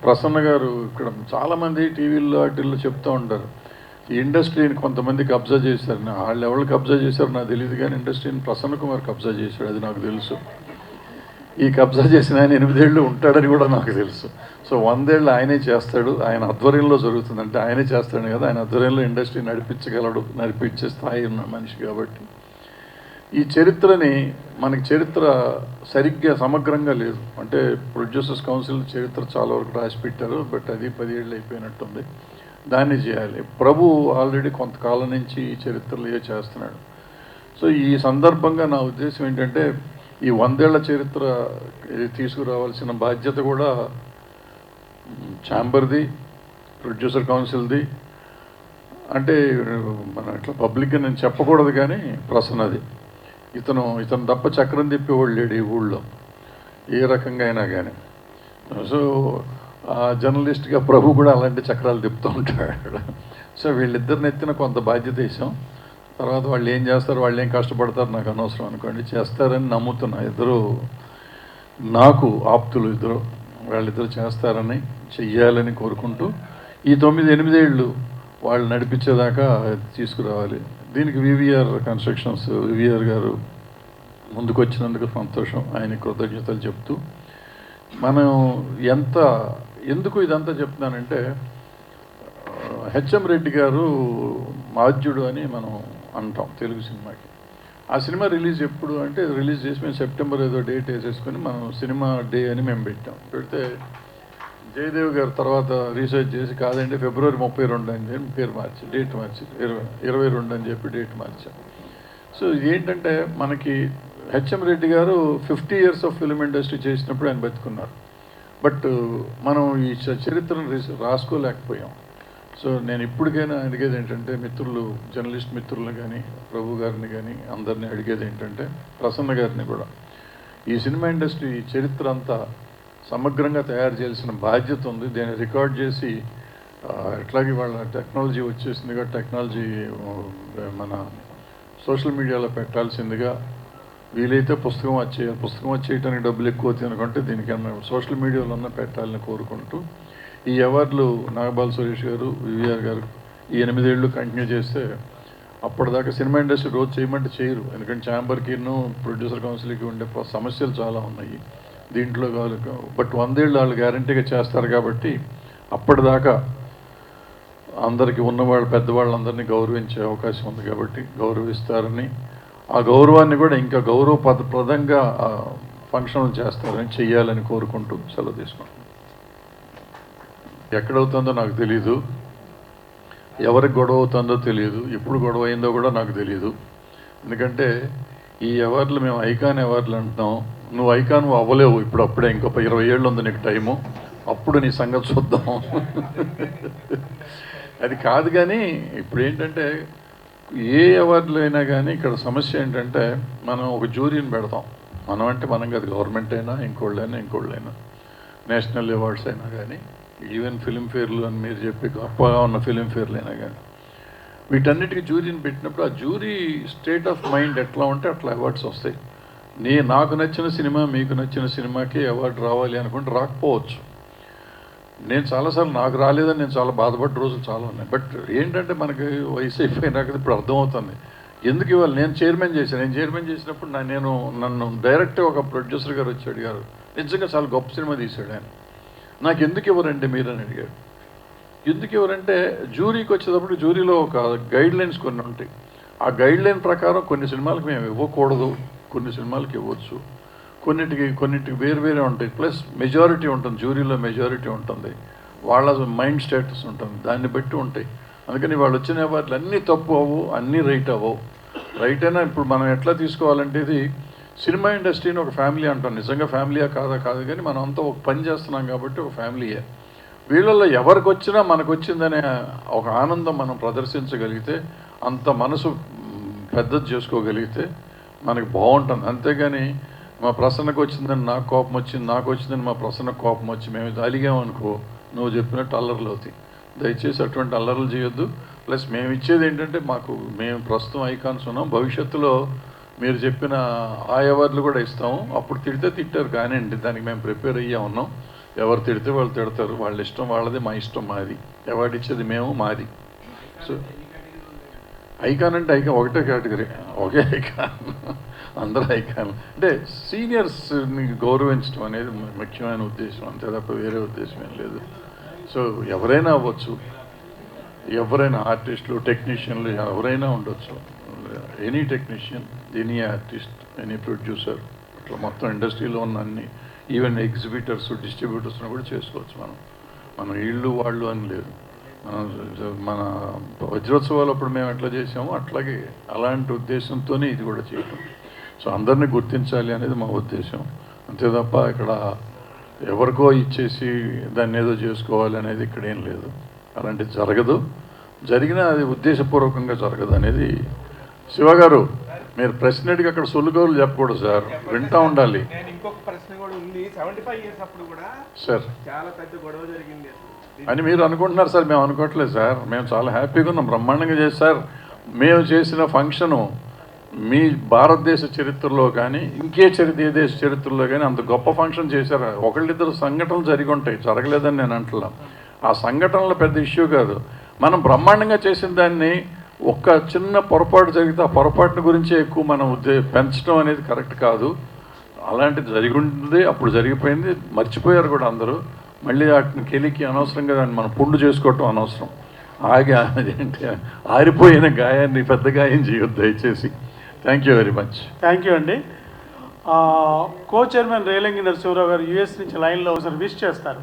ప్రసన్న గారు ఇక్కడ చాలామంది టీవీల్లో వాటిల్లో చెప్తూ ఉంటారు, ఈ ఇండస్ట్రీని కొంతమంది కబ్జా చేశారు. వాళ్ళు ఎవరు కబ్జా చేశారు నాకు తెలియదు, కానీ ఇండస్ట్రీని ప్రసన్న కుమార్ కబ్జా చేశాడు, అది నాకు తెలుసు. ఈ కబ్జా చేసిన ఆయన 8 ఏళ్ళు ఉంటాడని కూడా నాకు తెలుసు. సో 100 ఏళ్ళు ఆయనే చేస్తాడు, ఆయన ఆధ్వర్యంలో జరుగుతుంది. అంటే ఆయనే చేస్తాడు కదా, ఆయన ఆధ్వర్యంలో ఇండస్ట్రీ నడిపించగలడు, నడిపించే స్థాయి ఉన్న మనిషి. కాబట్టి ఈ చరిత్రని, మనకి చరిత్ర సరిగ్గా సమగ్రంగా లేదు. అంటే ప్రొడ్యూసర్స్ కౌన్సిల్ చరిత్ర చాలా వరకు రాసి పెట్టారు, బట్ అది 10 ఏళ్ళు అయిపోయినట్టుంది. దాన్ని చేయాలి. ప్రభు ఆల్రెడీ కొంతకాలం నుంచి ఈ చరిత్రలు చేస్తున్నాడు. సో ఈ సందర్భంగా నా ఉద్దేశం ఏంటంటే, ఈ 100 ఏళ్ల చరిత్ర తీసుకురావాల్సిన బాధ్యత కూడా ఛాంబర్ది, ప్రొడ్యూసర్ కౌన్సిల్ది. అంటే మన ఇట్లా పబ్లిక్గా నేను చెప్పకూడదు, కానీ ప్రసన్నది. ఇతను తప్ప చక్రం తిప్పేవాళ్ళు లేడు ఈ ఊళ్ళో, ఏ రకంగా అయినా కానీ. సో జర్నలిస్ట్గా ప్రభు కూడా అలాంటి చక్రాలు తిప్పుతూ ఉంటాడు. సో వీళ్ళిద్దరిని ఎత్తిన కొంత బాధ్యత వేసాం. తర్వాత వాళ్ళు ఏం చేస్తారు, వాళ్ళు ఏం కష్టపడతారు నాకు అనవసరం అనుకోండి, చేస్తారని నమ్ముతున్నా. ఇద్దరు నాకు ఆప్తులు, వాళ్ళిద్దరు చేస్తారని, చెయ్యాలని కోరుకుంటూ ఈ 9-8 ఏళ్ళు వాళ్ళు నడిపించేదాకా తీసుకురావాలి. దీనికి వివిఆర్ కన్స్ట్రక్షన్స్ వివిఆర్ గారు ముందుకు వచ్చినందుకు సంతోషం, ఆయన కృతజ్ఞతలు చెప్తూ, మనం ఎందుకు ఇదంతా చెప్తున్నానంటే, హెచ్ఎం రెడ్డి గారు మాధ్యుడు అని మనం అంటాం తెలుగు సినిమాకి. ఆ సినిమా రిలీజ్ ఎప్పుడు అంటే, రిలీజ్ చేసి మేము సెప్టెంబర్ ఏదో డేట్ వేసేసుకొని మనం సినిమా డే అని మేము పెడితే జయదేవ్ గారు తర్వాత రీసెర్చ్ చేసి కాదండి ఫిబ్రవరి 32 అని చెప్పి పేరు మార్చి, డేట్ మార్చి 22 అని చెప్పి డేట్ మార్చాం. సో ఏంటంటే, మనకి హెచ్ఎం రెడ్డి గారు 50 years ఆఫ్ ఫిల్మ్ ఇండస్ట్రీ చేసినప్పుడు ఆయన బతుకున్నారు. బట్ మనం ఈ చరిత్రను రాసుకోలేకపోయాం. సో నేను ఇప్పటికైనా అడిగేది ఏంటంటే, మిత్రులు, జర్నలిస్ట్ మిత్రులను కానీ, ప్రభు గారిని కానీ అందరినీ అడిగేది ఏంటంటే, ప్రసన్న గారిని కూడా, ఈ సినిమా ఇండస్ట్రీ చరిత్ర అంతా సమగ్రంగా తయారు చేయాల్సిన బాధ్యత ఉంది. దీన్ని రికార్డ్ చేసి ఎట్లాగే వాళ్ళ టెక్నాలజీ వచ్చేసిందిగా, టెక్నాలజీ మన సోషల్ మీడియాలో పెట్టాల్సిందిగా, వీలైతే పుస్తకం వచ్చేయటానికి డబ్బులు ఎక్కువ అవుతాయి అనుకుంటే దీనికన్నా సోషల్ మీడియాలో ఉన్న పెట్టాలని కోరుకుంటూ, ఈ అవార్డులు నాగబాల్ సురేష్ గారు, వివిఆర్ గారు ఈ 8 ఏళ్ళు కంటిన్యూ చేస్తే, అప్పటిదాకా సినిమా ఇండస్ట్రీ రోజు చేయమంటే చేయరు. ఎందుకంటే ఛాంబర్కిను ప్రొడ్యూసర్ కౌన్సిల్కి ఉండే సమస్యలు చాలా ఉన్నాయి దీంట్లో. బట్ 100 ఏళ్ళు వాళ్ళు గ్యారంటీగా చేస్తారు. కాబట్టి అప్పటిదాకా అందరికీ ఉన్నవాళ్ళు, పెద్దవాళ్ళందరినీ గౌరవించే అవకాశం ఉంది. కాబట్టి గౌరవిస్తారని ఆ గౌరవాన్ని కూడా ఇంకా గౌరవప్రదంగా ఫంక్షన్లు చేస్తారని చెయ్యాలని కోరుకుంటూ సెలవు తీసుకుంటాం. ఎక్కడవుతుందో నాకు తెలీదు, ఎవరికి గొడవ అవుతుందో తెలియదు, ఎప్పుడు గొడవ అయిందో కూడా నాకు తెలియదు. ఎందుకంటే ఈ అవార్డులు మేము ఐకాన్ అవార్డులు అంటున్నాం. నువ్వు ఐకాన్ అవ్వలేవు ఇప్పుడప్పుడే, ఇంకొక 20 ఏళ్ళు ఉంది నీకు టైము, అప్పుడు నీ సంగతి చూద్దాం. అది కాదు. కానీ ఇప్పుడు ఏంటంటే ఏ అవార్డులు అయినా కానీ ఇక్కడ సమస్య ఏంటంటే మనం ఒక జ్యూరీని పెడతాం. మనం అంటే మనం కాదు, గవర్నమెంట్ అయినా ఇంకోళ్ళైనా నేషనల్ అవార్డ్స్ అయినా కానీ, ఈవెన్ ఫిలింఫేర్లు అని మీరు చెప్పి గొప్పగా ఉన్న ఫిలింఫేర్లు అయినా కానీ, వీటన్నిటికీ జ్యూరీని పెట్టినప్పుడు ఆ జ్యూరీ స్టేట్ ఆఫ్ మైండ్ ఎట్లా ఉంటే అట్లా అవార్డ్స్ వస్తాయి. నాకు నచ్చిన సినిమా మీకు నచ్చిన సినిమాకి అవార్డు రావాలి అనుకుంటే రాకపోవచ్చు. నేను చాలాసార్లు నాకు రాలేదని నేను చాలా బాధపడ్డ రోజులు చాలా ఉన్నాయి. బట్ ఏంటంటే మనకి వయసు అయిపోయినాక ఇప్పుడు అర్థమవుతుంది ఎందుకు ఇవ్వాలి. నేను చైర్మన్ చేసినప్పుడు నన్ను డైరెక్ట్ ఒక ప్రొడ్యూసర్ గారు వచ్చి అడిగారు, నిజంగా చాలా గొప్ప సినిమా తీశాడు ఆయన, నాకు ఎందుకు ఇవ్వరంటే మీరు అని అడిగాడు. ఎందుకు ఇవ్వరంటే జ్యూరీకి వచ్చేటప్పుడు జ్యూరీలో ఒక గైడ్ లైన్స్ కొన్ని ఉంటాయి. ఆ గైడ్ లైన్ ప్రకారం కొన్ని సినిమాలకు మేము ఇవ్వకూడదు, కొన్ని సినిమాలకి ఇవ్వచ్చు, కొన్నిటికి వేరే ఉంటాయి. ప్లస్ మెజారిటీ ఉంటుంది, జ్యూరీలో మెజారిటీ ఉంటుంది, వాళ్ళ మైండ్ స్టేటస్ ఉంటుంది, దాన్ని బట్టి ఉంటాయి. అందుకని వాళ్ళు వచ్చిన వాటిలో అన్నీ తప్పు అవ్వవు, అన్నీ రైట్ అవ్వవు. రైట్ అయినా ఇప్పుడు మనం ఎట్లా తీసుకోవాలంటే ఇది సినిమా ఇండస్ట్రీని ఒక ఫ్యామిలీ అంటాం. నిజంగా ఫ్యామిలీయా కాదు కానీ మనం అంతా ఒక పని చేస్తున్నాం కాబట్టి ఒక ఫ్యామిలీయే. వీళ్ళల్లో ఎవరికి వచ్చినా మనకు వచ్చిందనే ఒక ఆనందం మనం ప్రదర్శించగలిగితే, అంత మనసు పెద్దది చేసుకోగలిగితే మనకి బాగుంటుంది. అంతేగాని మా ప్రసన్నకు వచ్చిందని నాకు కోపం వచ్చింది, నాకు వచ్చిందని మా ప్రసన్నకు కోపం వచ్చి మేము అలిగామనుకో, నువ్వు చెప్పినట్టు అల్లర్లు అవుతాయి. దయచేసి అటువంటి అల్లర్లు చేయొద్దు. ప్లస్ మేము ఇచ్చేది ఏంటంటే మేము ప్రస్తుతం ఐకాన్స్ ఉన్నాం, భవిష్యత్తులో మీరు చెప్పిన ఆ అవార్డులు కూడా ఇస్తాము. అప్పుడు తిట్టారు కానివ్వండి, దానికి మేము ప్రిపేర్ అయ్యా ఉన్నాం. ఎవరు తిడితే వాళ్ళు తిడతారు, వాళ్ళ ఇష్టం వాళ్ళది, మా ఇష్టం మాది. అవార్డు ఇచ్చేది మేము, మాది. సో ఐకాన్ అంటే ఒకటే కేటగిరీ, ఒకే ఐకాన్, అందరూ ఐకాన్. అంటే సీనియర్స్ని గౌరవించడం అనేది ముఖ్యమైన ఉద్దేశం, అంతే తప్ప వేరే ఉద్దేశం ఏం లేదు. సో ఎవరైనా అవ్వచ్చు, ఎవరైనా ఆర్టిస్టులు, టెక్నీషియన్లు ఎవరైనా ఉండొచ్చు. Any technician, any artist, any producer, అట్లా మొత్తం ఇండస్ట్రీలో ఉన్న అన్ని, ఈవెన్ ఎగ్జిబిటర్స్, డిస్ట్రిబ్యూటర్స్ని కూడా చేసుకోవచ్చు. మనం వీళ్ళు వాళ్ళు అని లేదు. మన వజ్రోత్సవాలు అప్పుడు మేము ఎట్లా చేసామో అట్లాగే అలాంటి ఉద్దేశంతోనే ఇది కూడా చేయటం. సో అందరినీ గుర్తించాలి అనేది మా ఉద్దేశం, అంతే తప్ప ఇక్కడ ఎవరికో ఇచ్చేసి దాన్ని ఏదో చేసుకోవాలి అనేది ఇక్కడ ఏం లేదు. అలాంటిది జరగదు. జరిగినా అది ఉద్దేశపూర్వకంగా జరగదు అనేది. శివగారు, మీరు ప్రశ్న అడిగి అక్కడ సొల్లుగోలు చెప్పకూడదు సార్, వింటా ఉండాలి. ఇంకొక ప్రశ్న కూడా ఉంది. 75 ఇయర్స్ అప్పుడు కూడా సార్ చాలా పెద్ద గొడవ జరిగింది అని మీరు అనుకుంటున్నారు సార్. మేము అనుకోవట్లేదు సార్, మేము చాలా హ్యాపీగా ఉన్నాం, బ్రహ్మాండంగా చేశారు. మేము చేసిన ఫంక్షను మీ భారతదేశ చరిత్రలో కానీ ఏ దేశ చరిత్రలో కానీ అంత గొప్ప ఫంక్షన్ చేశారు. ఒకళ్ళిద్దరు సంఘటనలు జరిగి ఉంటాయి, జరగలేదని నేను అంటున్నాను. ఆ సంఘటనలు పెద్ద ఇష్యూ కాదు. మనం బ్రహ్మాండంగా చేసిన దాన్ని ఒక్క చిన్న పొరపాటు జరిగితే ఆ పొరపాటుని గురించి ఎక్కువ మనం పెంచడం అనేది కరెక్ట్ కాదు. అలాంటిది జరిగి ఉంటుంది, అప్పుడు జరిగిపోయింది, మర్చిపోయారు కూడా అందరూ. మళ్ళీ వాటిని కెలికి అనవసరంగా దాన్ని మనం పుండు చేసుకోవటం అనవసరం. అదేంటి ఆరిపోయిన గాయాన్ని పెద్ద గాయం చేయొద్దు దయచేసి. Thank you very much. Thank you అండి. కో చైర్మన్ రేలంగి నరసింహరావు గారు యుఎస్ నుంచి లైన్లో ఒకసారి విష్ చేస్తారు.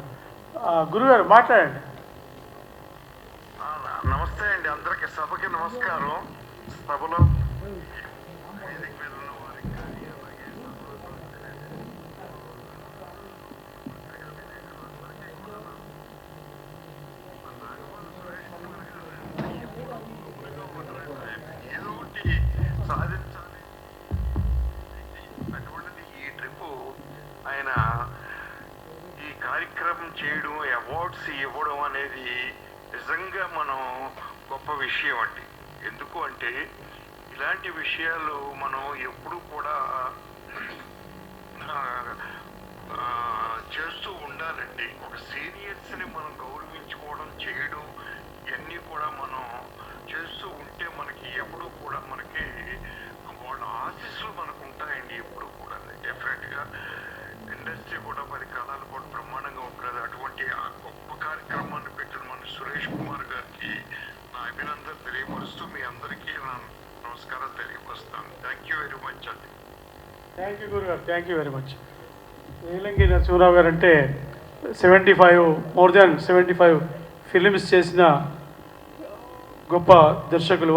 గురుగారు మాట్లాడండి. నమస్తే అండి అందరికి, సభకి నమస్కారం. సభలో ఏదో ఒకటి సాధించాలి. అటువంటిది ఈ ట్రిప్ ఆయన ఈ కార్యక్రమం చేయడం, అవార్డ్స్ ఇవ్వడం అనేది నిజంగా మనం గొప్ప విషయం అండి. ఎందుకు అంటే ఇలాంటి విషయాలు మనం ఎప్పుడు కూడా చేస్తూ ఉండాలండి. ఒక సీనియర్స్ని మనం గౌరవించుకోవడం, చేయడం, ఇవన్నీ కూడా మనం చేస్తూ ఉంటే మనకి ఎప్పుడు కూడా మనకి వాళ్ళ ఆశీస్సులు మనకు ఉంటాయండి. ఎప్పుడు కూడా డెఫినెట్గా ఇండస్ట్రీ కూడా 10 కాలాల పాటు బ్రహ్మాండంగా ఉంటుంది. అటువంటి గొప్ప కార్యక్రమాన్ని పెట్టిన మన సురేష్ కుమార్ గారికి నా అభినందనలు తెలియపరుస్తూ మీ అందరికీ నా నమస్కారం తెలియపరుస్తాను. థ్యాంక్ యూ వెరీ మచ్ అండి. థ్యాంక్ యూ గురుగారు, thank you very much. Relangi Narasimha Rao గారు అంటే మోర్ దాన్ 75 ఫిలిమ్స్ చేసిన గొప్ప దర్శకులు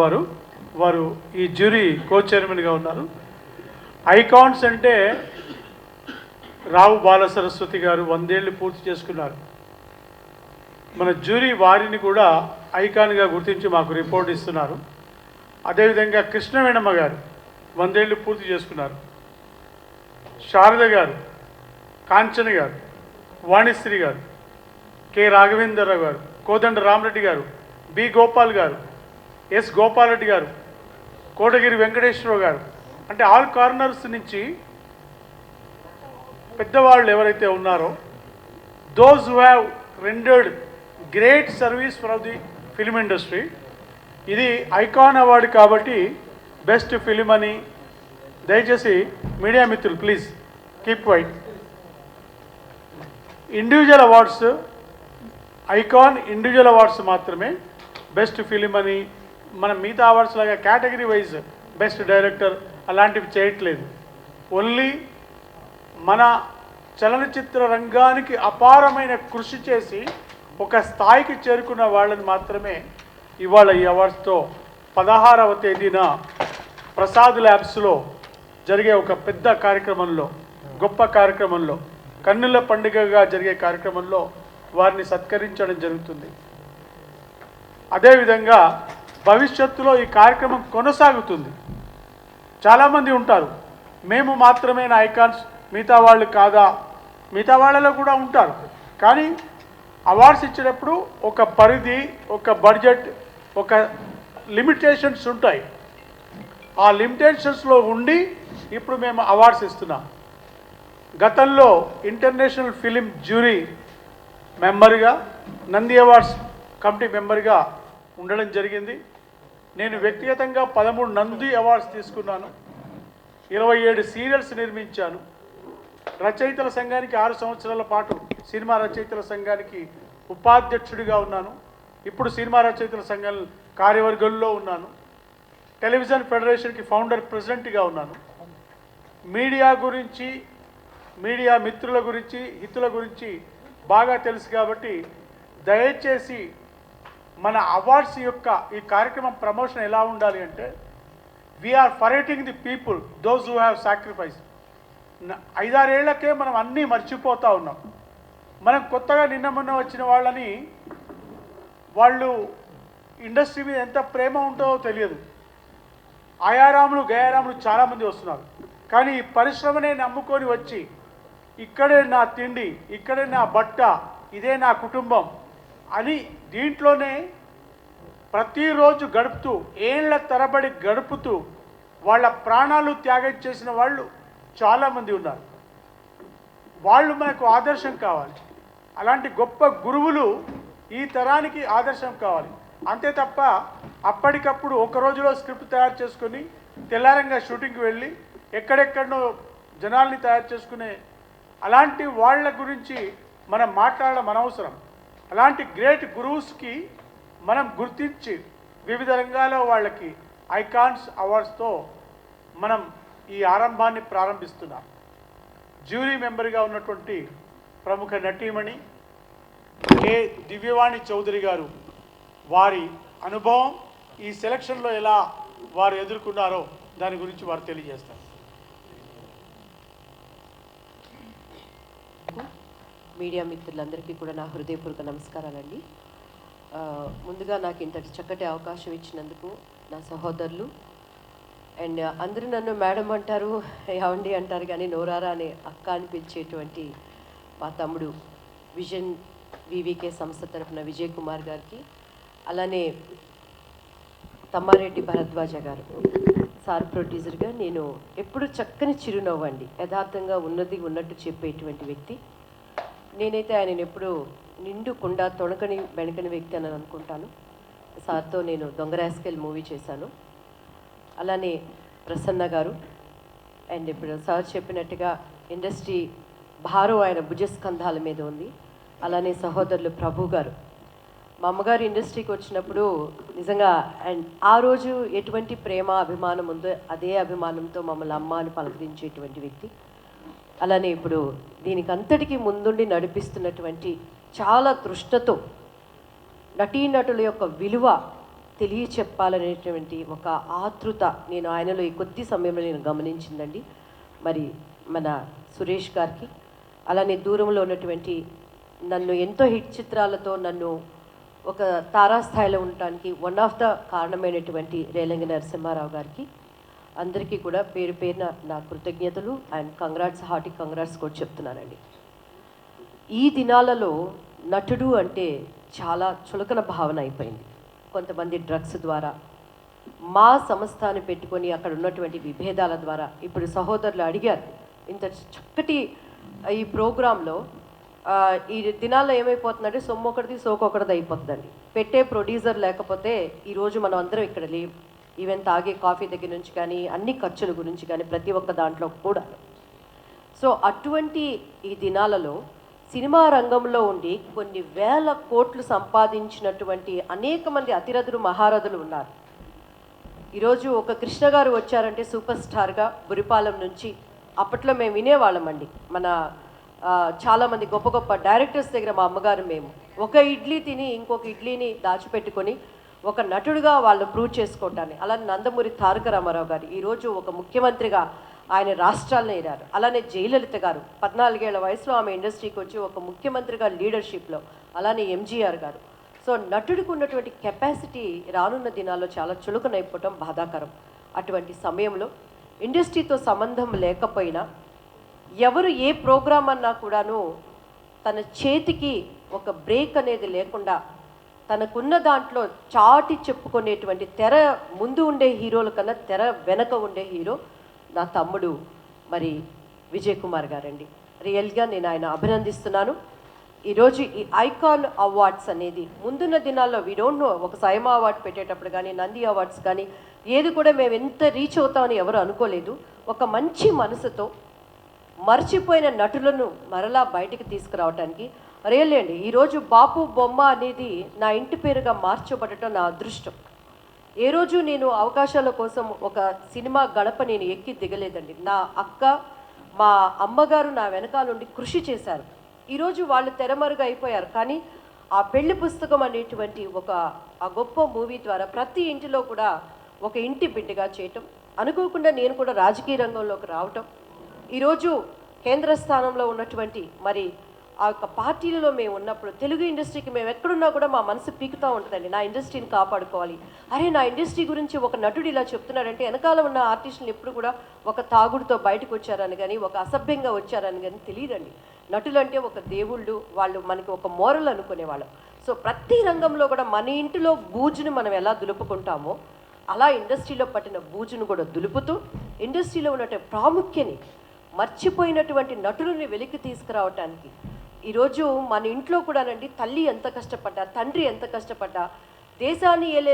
వారు ఈ జ్యూరీ కో చైర్మన్గా ఉన్నారు. ఐకాన్స్ అంటే రావు బాల సరస్వతి గారు 100 ఏళ్ళు పూర్తి చేసుకున్నారు. మన జ్యూరీ వారిని కూడా ఐకాన్గా గుర్తించి మాకు రిపోర్ట్ ఇస్తున్నారు. అదేవిధంగా కృష్ణవేణమ్మ గారు 100 ఏళ్ళు పూర్తి చేసుకున్నారు. శారద గారు, కాంచన గారు, వాణిశ్రీ గారు, కె రాఘవేంద్రరావు గారు, కోదండ రామరెడ్డి గారు, బి గోపాల్ గారు, ఎస్ గోపాలరెడ్డి గారు, కోటగిరి వెంకటేశ్వరరావు గారు, అంటే ఆల్ కార్నర్స్ నుంచి పెద్దవాళ్ళు ఎవరైతే ఉన్నారో those who have rendered great service for the film industry. ఇది ఐకాన్ అవార్డు కాబట్టి బెస్ట్ ఫిలిం అని దయచేసి మీడియా మిత్రులు please keep white. Individual awards icon individual awards మాత్రమే బెస్ట్ ఫిలిం అని, మన మిగతా అవార్డ్స్ లాగా కేటగిరీ వైజ్ బెస్ట్ డైరెక్టర్ అలాంటివి చేయట్లేదు. ఓన్లీ మన చలనచిత్ర రంగానికి అపారమైన కృషి చేసి ఒక స్థాయికి చేరుకున్న వాళ్ళని మాత్రమే ఇవాళ ఈ అవార్డ్స్తో 16వ తేదీన ప్రసాద్ ల్యాబ్స్లో జరిగే ఒక పెద్ద కార్యక్రమంలో, గొప్ప కార్యక్రమంలో, కన్నుల పండుగగా జరిగే కార్యక్రమంలో వారిని సత్కరించడం జరుగుతుంది. అదేవిధంగా భవిష్యత్తులో ఈ కార్యక్రమం కొనసాగుతుంది. చాలామంది ఉంటారు, మేము మాత్రమే నా ఐకాన్స్, మిగతా వాళ్ళు కాదా? మిగతా వాళ్ళలో కూడా ఉంటారు. కానీ అవార్డ్స్ ఇచ్చేటప్పుడు ఒక పరిధి, ఒక బడ్జెట్, ఒక లిమిటేషన్స్ ఉంటాయి. ఆ లిమిటేషన్స్లో ఉండి ఇప్పుడు మేము అవార్డ్స్ ఇస్తున్నాం. గతంలో ఇంటర్నేషనల్ ఫిలిం జ్యూరీ మెంబర్గా, నంది అవార్డ్స్ కమిటీ మెంబర్గా ఉండడం జరిగింది. నేను వ్యక్తిగతంగా 13 నంది అవార్డ్స్ తీసుకున్నాను. 27 సీరియల్స్ నిర్మించాను. రచయితల సంఘానికి 6 సంవత్సరాల పాటు సినిమా రచయితల సంఘానికి ఉపాధ్యక్షుడిగా ఉన్నాను. ఇప్పుడు సినిమా రచయితల సంఘం కార్యవర్గంలో ఉన్నాను. టెలివిజన్ ఫెడరేషన్కి ఫౌండర్ ప్రెసిడెంట్గా ఉన్నాను. మీడియా గురించి, మీడియా మిత్రుల గురించి, హితుల గురించి బాగా తెలుసు కాబట్టి దయచేసి మన అవార్డ్స్ యొక్క ఈ కార్యక్రమం ప్రమోషన్ ఎలా ఉండాలి అంటే we are forgetting the people those who have sacrifice. 5-6 ఏళ్లకే మనం అన్నీ మర్చిపోతూ ఉన్నాం. మనం కొత్తగా నిన్న మొన్న వచ్చిన వాళ్ళని, వాళ్ళు ఇండస్ట్రీ మీద ఎంత ప్రేమ ఉంటుందో తెలియదు. ఆయారాములు గయారాములు చాలామంది వస్తున్నారు. కానీ ఈ పరిశ్రమనే నమ్ముకొని వచ్చి ఇక్కడే నా తిండి, ఇక్కడే నా బట్ట, ఇదే నా కుటుంబం అని దీంట్లోనే ప్రతిరోజు గడుపుతూ, ఏళ్ల తరబడి గడుపుతూ వాళ్ళ ప్రాణాలు త్యాగం చేసిన వాళ్ళు చాలామంది ఉన్నారు. వాళ్ళు మనకు ఆదర్శం కావాలి. అలాంటి గొప్ప గురువులు ఈ తరానికి ఆదర్శం కావాలి. అంతే తప్ప అప్పటికప్పుడు ఒక రోజులో స్క్రిప్ట్ తయారు చేసుకొని తెల్లారంగా షూటింగ్కి వెళ్ళి ఎక్కడెక్కడనో జనాల్ని తయారు చేసుకునే అలాంటి వాళ్ళ గురించి మనం మాట్లాడడం అనవసరం. అలాంటి గ్రేట్ గురువుస్కి మనం గుర్తించి వివిధ రంగాల్లో వాళ్ళకి ఐకాన్స్ అవార్డ్స్తో మనం ఈ ఆరంభాన్ని ప్రారంభిస్తున్నాం. జ్యూరీ మెంబర్గా ఉన్నటువంటి ప్రముఖ నటీమణి కె దివ్యవాణి చౌదరి గారు, వారి అనుభవం, ఈ సెలక్షన్లో ఎలా వారు ఎదుర్కొన్నారో దాని గురించి వారు తెలియజేస్తారు. మీడియా మిత్రులందరికీ కూడా నా హృదయపూర్వక నమస్కారాలండి. ముందుగా నాకు ఇంతటి చక్కటి అవకాశం ఇచ్చినందుకు నా సహోదరులు అండ్ అందరూ నన్ను మేడం అంటారు, ఏవండి అంటారు, కానీ నోరారా అనే అక్క అని పిలిచేటువంటి మా తమ్ముడు విజన్ వివికే సంస్థ తరఫున విజయ్ కుమార్ గారికి, అలానే తమ్మారెడ్డి భరద్వాజ గారు సార్ ప్రొడ్యూసర్గా, నేను ఎప్పుడు చక్కని చిరునవ్వు అండి, యథార్థంగా ఉన్నది ఉన్నట్టు చెప్పేటువంటి వ్యక్తి. నేనైతే ఆయన ఎప్పుడు నిండు కుండా తొణకని బెణకని వ్యక్తి అని అనుకుంటాను. సార్తో నేను దొంగరాస్కెల్ మూవీ చేశాను. అలానే ప్రసన్న గారు అండ్ ఇప్పుడు సార్ చెప్పినట్టుగా ఇండస్ట్రీ భారం ఆయన భుజస్కంధాల మీద ఉంది. అలానే సహోదరులు ప్రభు గారు, మా అమ్మగారు ఇండస్ట్రీకి వచ్చినప్పుడు నిజంగా అండ్ ఆ రోజు ఎటువంటి ప్రేమ అభిమానం ఉందో అదే అభిమానంతో మమ్మల్ని అమ్మ అని పలకరించేటువంటి వ్యక్తి. అలానే ఇప్పుడు దీనికి అంతటికీ ముందుండి నడిపిస్తున్నటువంటి చాలా తృష్ణతో నటీనటుల యొక్క విలువ తెలియచెప్పాలనేటువంటి ఒక ఆతృత నేను ఆయనలో ఈ కొద్ది సమయంలో నేను గమనించిందండి. మరి మన సురేష్ గారికి, అలానే దూరంలో ఉన్నటువంటి నన్ను ఎంతో హిట్ చిత్రాలతో నన్ను ఒక తారాస్థాయిలో ఉండటానికి వన్ ఆఫ్ ద కారణమైనటువంటి రేలంగి నరసింహారావు గారికి, అందరికీ కూడా పేరు పేరున నా కృతజ్ఞతలు అండ్ కంగ్రాట్స్, హార్టీ కంగ్రాట్స్ కూడా చెప్తున్నానండి. ఈ దినాలలో నటుడు అంటే చాలా చులకన భావన అయిపోయింది. కొంతమంది డ్రగ్స్ ద్వారా, మా సంస్థను పెట్టుకొని అక్కడ ఉన్నటువంటి విభేదాల ద్వారా. ఇప్పుడు సహోదరులు అడిగారు, ఇంత చక్కటి ఈ ప్రోగ్రాంలో ఈ దినాల్లో ఏమైపోతుందంటే సొమ్ము ఒకటిది సోకొకటిది అయిపోతుందండి. పెట్టే ప్రొడ్యూసర్ లేకపోతే ఈరోజు మనం అందరం ఇక్కడ లేవు. ఈవెన్ తాగే కాఫీ దగ్గర నుంచి కానీ అన్ని ఖర్చుల గురించి కానీ ప్రతి ఒక్క దాంట్లో కూడా. సో అటువంటి ఈ దినాలలో సినిమా రంగంలో ఉండి కొన్ని వేల కోట్లు సంపాదించినటువంటి అనేక మంది అతిరథులు మహారథులు ఉన్నారు. ఈరోజు ఒక కృష్ణ గారు వచ్చారంటే సూపర్ స్టార్గా బురిపాలెం నుంచి అప్పట్లో మేము వినేవాళ్ళమండి. మన చాలామంది గొప్ప గొప్ప డైరెక్టర్స్ దగ్గర మా అమ్మగారు మేము ఒక ఇడ్లీ తిని ఇంకొక ఇడ్లీని దాచిపెట్టుకొని ఒక నటుడిగా వాళ్ళు ప్రూవ్ చేసుకోవటాన్ని. అలానే నందమూరి తారక రామారావు గారు ఈరోజు ఒక ముఖ్యమంత్రిగా ఆయన రాష్ట్రాలను ఏరారు. అలానే జయలలిత గారు 14 ఏళ్ల వయసులో ఆమె ఇండస్ట్రీకి వచ్చి ఒక ముఖ్యమంత్రిగా లీడర్షిప్లో. అలానే ఎంజీఆర్ గారు. సో నటుడికి ఉన్నటువంటి కెపాసిటీ రానున్న దినాల్లో చాలా చులకనైపోవటం బాధాకరం. అటువంటి సమయంలో ఇండస్ట్రీతో సంబంధం లేకపోయినా ఎవరు ఏ ప్రోగ్రాం అన్నా కూడాను తన చేతికి ఒక బ్రేక్ అనేది లేకుండా తనకున్న దాంట్లో చాటి చెప్పుకునేటువంటి తెర ముందు ఉండే హీరోల కన్నా తెర వెనక ఉండే హీరో నా తమ్ముడు మరి విజయ్ కుమార్ గారండి. రియల్గా నేను ఆయన అభినందిస్తున్నాను. ఈరోజు ఈ ఐకాన్ అవార్డ్స్ అనేది ముందున్న దినాల్లో వీ డోంట్ నో, ఒక సైమా అవార్డు పెట్టేటప్పుడు కానీ నంది అవార్డ్స్ కానీ ఏది కూడా మేము ఎంత రీచ్ అవుతామని ఎవరు అనుకోలేదు. ఒక మంచి మనసుతో మర్చిపోయిన నటులను మరలా బయటికి తీసుకురావడానికి రియల్ అండి. ఈరోజు బాపు బొమ్మ అనేది నా ఇంటి పేరుగా మార్చబడటం నా అదృష్టం. ఏ రోజు నేను అవకాశాల కోసం ఒక సినిమా గడప నేను ఎక్కి దిగలేదండి. నా అక్క, మా అమ్మగారు నా వెనకాల నుండి కృషి చేశారు. ఈరోజు వాళ్ళు తెరమరుగు అయిపోయారు. కానీ ఆ పెళ్లి పుస్తకం అనేటువంటి ఆ గొప్ప మూవీ ద్వారా ప్రతి ఇంటిలో కూడా ఒక ఇంటి బిడ్డగా చేయటం, అనుకోకుండా నేను కూడా రాజకీయ రంగంలోకి రావటం, ఈరోజు కేంద్ర స్థానంలో ఉన్నటువంటి మరి ఆ యొక్క పార్టీలలో మేము ఉన్నప్పుడు తెలుగు ఇండస్ట్రీకి మేము ఎక్కడున్నా కూడా మా మనసు పీకుతూ ఉంటుందండి. నా ఇండస్ట్రీని కాపాడుకోవాలి. అరే నా ఇండస్ట్రీ గురించి ఒక నటుడు ఇలా చెప్తున్నాడంటే వెనకాల ఉన్న ఆర్టిస్టులు ఎప్పుడు కూడా ఒక తాగుడుతో బయటకు వచ్చారని కానీ ఒక అసభ్యంగా వచ్చారని కానీ తెలియదండి. నటులు అంటే ఒక దేవుళ్ళు, వాళ్ళు మనకి ఒక మోరల్ అనుకునేవాళ్ళం. సో ప్రతి రంగంలో కూడా మన ఇంటిలో బూజును మనం ఎలా దులుపుకుంటామో అలా ఇండస్ట్రీలో పట్టిన బూజును కూడా దులుపుతూ ఇండస్ట్రీలో ఉన్నటువంటి ప్రాముఖ్యని మర్చిపోయినటువంటి నటులని వెలికి తీసుకురావటానికి ఈరోజు మన ఇంట్లో కూడానండి తల్లి ఎంత కష్టపడ్డా, తండ్రి ఎంత కష్టపడ్డా, దేశాన్ని ఏలే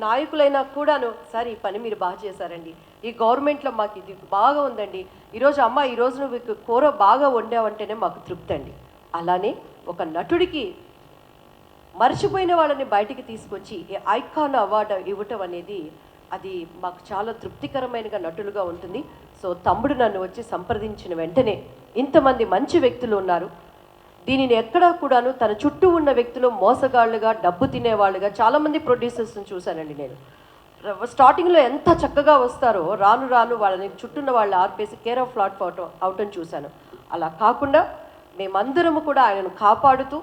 నాయకులైనా కూడాను సార్ ఈ పని మీరు బాగా చేశారండి, ఈ గవర్నమెంట్లో మాకు ఇది బాగా ఉందండి, ఈరోజు అమ్మ ఈరోజు నువ్వు కూర బాగా వండావంటేనే మాకు తృప్తి అండి. అలానే ఒక నటుడికి మర్చిపోయిన వాళ్ళని బయటికి తీసుకొచ్చి ఐకాన్ అవార్డు ఇవ్వటం అనేది అది మాకు చాలా తృప్తికరమైనగా నటులుగా ఉంటుంది. సో తమ్ముడు నన్ను వచ్చి సంప్రదించిన వెంటనే ఇంతమంది మంచి వ్యక్తులు ఉన్నారు, దీనిని ఎక్కడా కూడాను తన చుట్టూ ఉన్న వ్యక్తులు మోసగాళ్ళుగా, డబ్బు తినేవాళ్ళుగా చాలామంది ప్రొడ్యూసర్స్ని చూశానండి నేను. స్టార్టింగ్లో ఎంత చక్కగా వస్తారో రాను రాను వాళ్ళని చుట్టూన్న వాళ్ళు ఆర్పేసి కేర్ ఆఫ్ ఫ్లాట్ అవటం చూశాను. అలా కాకుండా మేమందరము కూడా ఆయనను కాపాడుతూ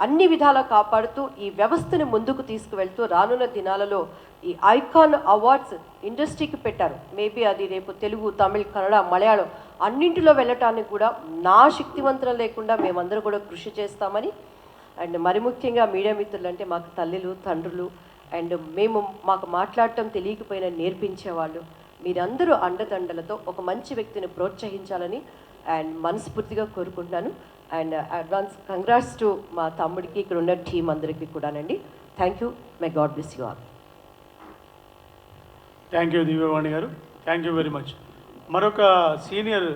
అన్ని విధాలా కాపాడుతూ ఈ వ్యవస్థని ముందుకు తీసుకువెళ్తూ రానున్న దినాలలో ఈ ఐకాన్ అవార్డ్స్ ఇండస్ట్రీకి పెట్టారు. మేబీ అది రేపు తెలుగు, తమిళ్, కన్నడ, మలయాళం అన్నింటిలో వెళ్ళటానికి కూడా నా శక్తివంతం లేకుండా మేమందరం కూడా కృషి చేస్తామని, అండ్ మరి ముఖ్యంగా మీడియా మిత్రులు అంటే మాకు తల్లులు, తండ్రులు, అండ్ మాకు మాట్లాడటం తెలియకపోయినా నేర్పించేవాళ్ళు, మీరందరూ అండదండలతో ఒక మంచి వ్యక్తిని ప్రోత్సహించాలని అండ్ మనస్ఫూర్తిగా కోరుకుంటున్నాను. అండ్ అడ్వాన్స్ కంగ్రాట్స్ టు మా తమ్ముడికి, ఇక్కడ ఉన్న టీం అందరికీ కూడానండి. Thank you. My God bless you all. Thank you Divyavani garu, thank you very much. మరొక సీనియర్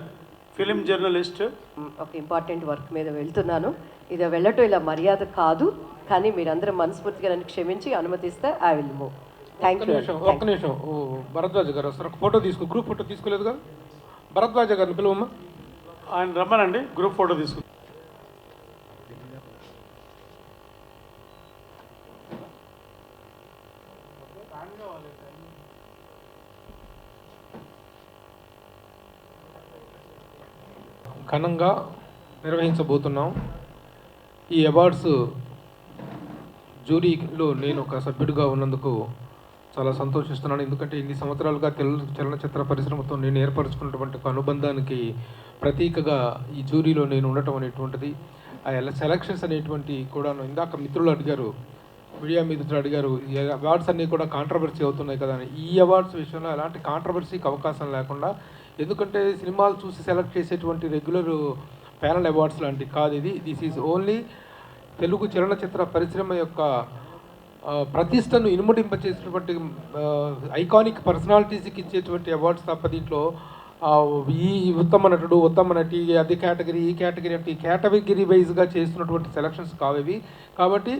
ఫిలిం జర్నలిస్ట్. ఒక ఇంపార్టెంట్ వర్క్ మీద వెళ్తున్నాను. ఇది వెళ్ళటం ఇలా మర్యాద కాదు, కానీ మీరందరూ మనస్ఫూర్తిగా నన్ను క్షమించి అనుమతిస్తే I will move. Thank you. ఒక్క నిమిషం. భరద్వాజ గారు వస్తారు, ఒక ఫోటో తీసుకో. Group photo తీసుకోలేదుగా? భరద్వాజ గారిని పిలువమ్మా. ఆయన రమ్మనండి, గ్రూప్ ఫోటో తీసుకు. ఘనంగా నిర్వహించబోతున్నాం. ఈ అవార్డ్స్ జ్యూరీలో నేను ఒక సభ్యుడిగా ఉన్నందుకు చాలా సంతోషిస్తున్నాను. ఎందుకంటే ఇన్ని సంవత్సరాలుగా చలనచిత్ర పరిశ్రమతో నేను ఏర్పరచుకున్నటువంటి ఒక అనుబంధానికి ప్రతీకగా ఈ జ్యూరీలో నేను ఉండటం అనేటువంటిది, ఆ సెలక్షన్స్ అనేటువంటి కూడాను. ఇందాక మిత్రులు అడిగారు, మీడియా మిత్రులు అడిగారు, ఈ అవార్డ్స్ అన్నీ కూడా కాంట్రవర్సీ అవుతున్నాయి కదా అని. ఈ అవార్డ్స్ విషయంలో ఎలాంటి కాంట్రవర్సీకి అవకాశం లేకుండా, ఎందుకంటే సినిమాలు చూసి సెలెక్ట్ చేసేటువంటి రెగ్యులర్ ప్యానల్ అవార్డ్స్ లాంటివి కాదు ఇది. దిస్ ఈజ్ ఓన్లీ తెలుగు చలనచిత్ర పరిశ్రమ యొక్క ప్రతిష్టను ఇనుమడింపచేసినటువంటి ఐకానిక్ పర్సనాలిటీస్కి ఇచ్చేటువంటి అవార్డ్స్ తప్ప దీంట్లో ఈ ఉత్తమ నటుడు, ఉత్తమ నటి, అది కేటగిరీ, ఈ కేటగిరీ అంటే ఈ కేటగిరీ వైజ్గా చేస్తున్నటువంటి సెలక్షన్స్ కావేవి. కాబట్టి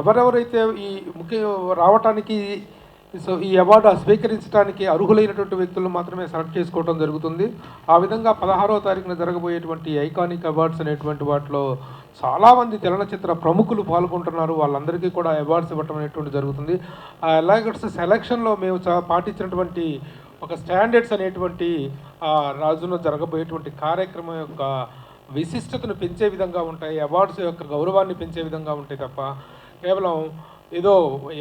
ఎవరెవరైతే ఈ ముఖ్య రావటానికి, సో ఈ అవార్డు స్వీకరించడానికి అర్హులైనటువంటి వ్యక్తులను మాత్రమే సెలెక్ట్ చేసుకోవడం జరుగుతుంది. ఆ విధంగా 16వ తారీఖున జరగబోయేటువంటి ఐకానిక్ అవార్డ్స్ అనేటువంటి వాటిలో చాలామంది చలనచిత్ర ప్రముఖులు పాల్గొంటున్నారు. వాళ్ళందరికీ కూడా అవార్డ్స్ ఇవ్వటం అనేటువంటి జరుగుతుంది. ఆ అవార్డ్స్ సెలక్షన్లో మేము పాటించినటువంటి ఒక స్టాండర్డ్స్ అనేటువంటి రాజున జరగబోయేటువంటి కార్యక్రమం యొక్క విశిష్టతను పెంచే విధంగా ఉంటాయి, అవార్డ్స్ యొక్క గౌరవాన్ని పెంచే విధంగా ఉంటాయి తప్ప కేవలం ఏదో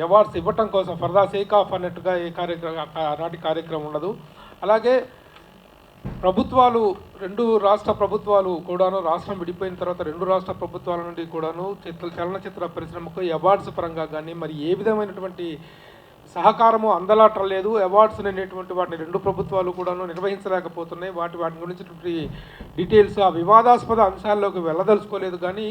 అవార్డ్స్ ఇవ్వటం కోసం ఫర్ ద సేక్ ఆఫ్ అన్నట్టుగా ఈ ఆనాటి కార్యక్రమం ఉండదు. అలాగే ప్రభుత్వాలు, 2 రాష్ట్ర ప్రభుత్వాలు కూడాను, రాష్ట్రం విడిపోయిన తర్వాత 2 రాష్ట్ర ప్రభుత్వాల నుండి కూడాను చలనచిత్ర పరిశ్రమకు అవార్డ్స్ పరంగా కానీ మరి ఏ విధమైనటువంటి సహకారము అందలాటలేదు. అవార్డ్స్ అనేటువంటి వాటిని 2 ప్రభుత్వాలు కూడాను నిర్వహించలేకపోతున్నాయి. వాటి గురించి డీటెయిల్స్, ఆ వివాదాస్పద అంశాల్లోకి వెళ్ళదలుచుకోలేదు. కానీ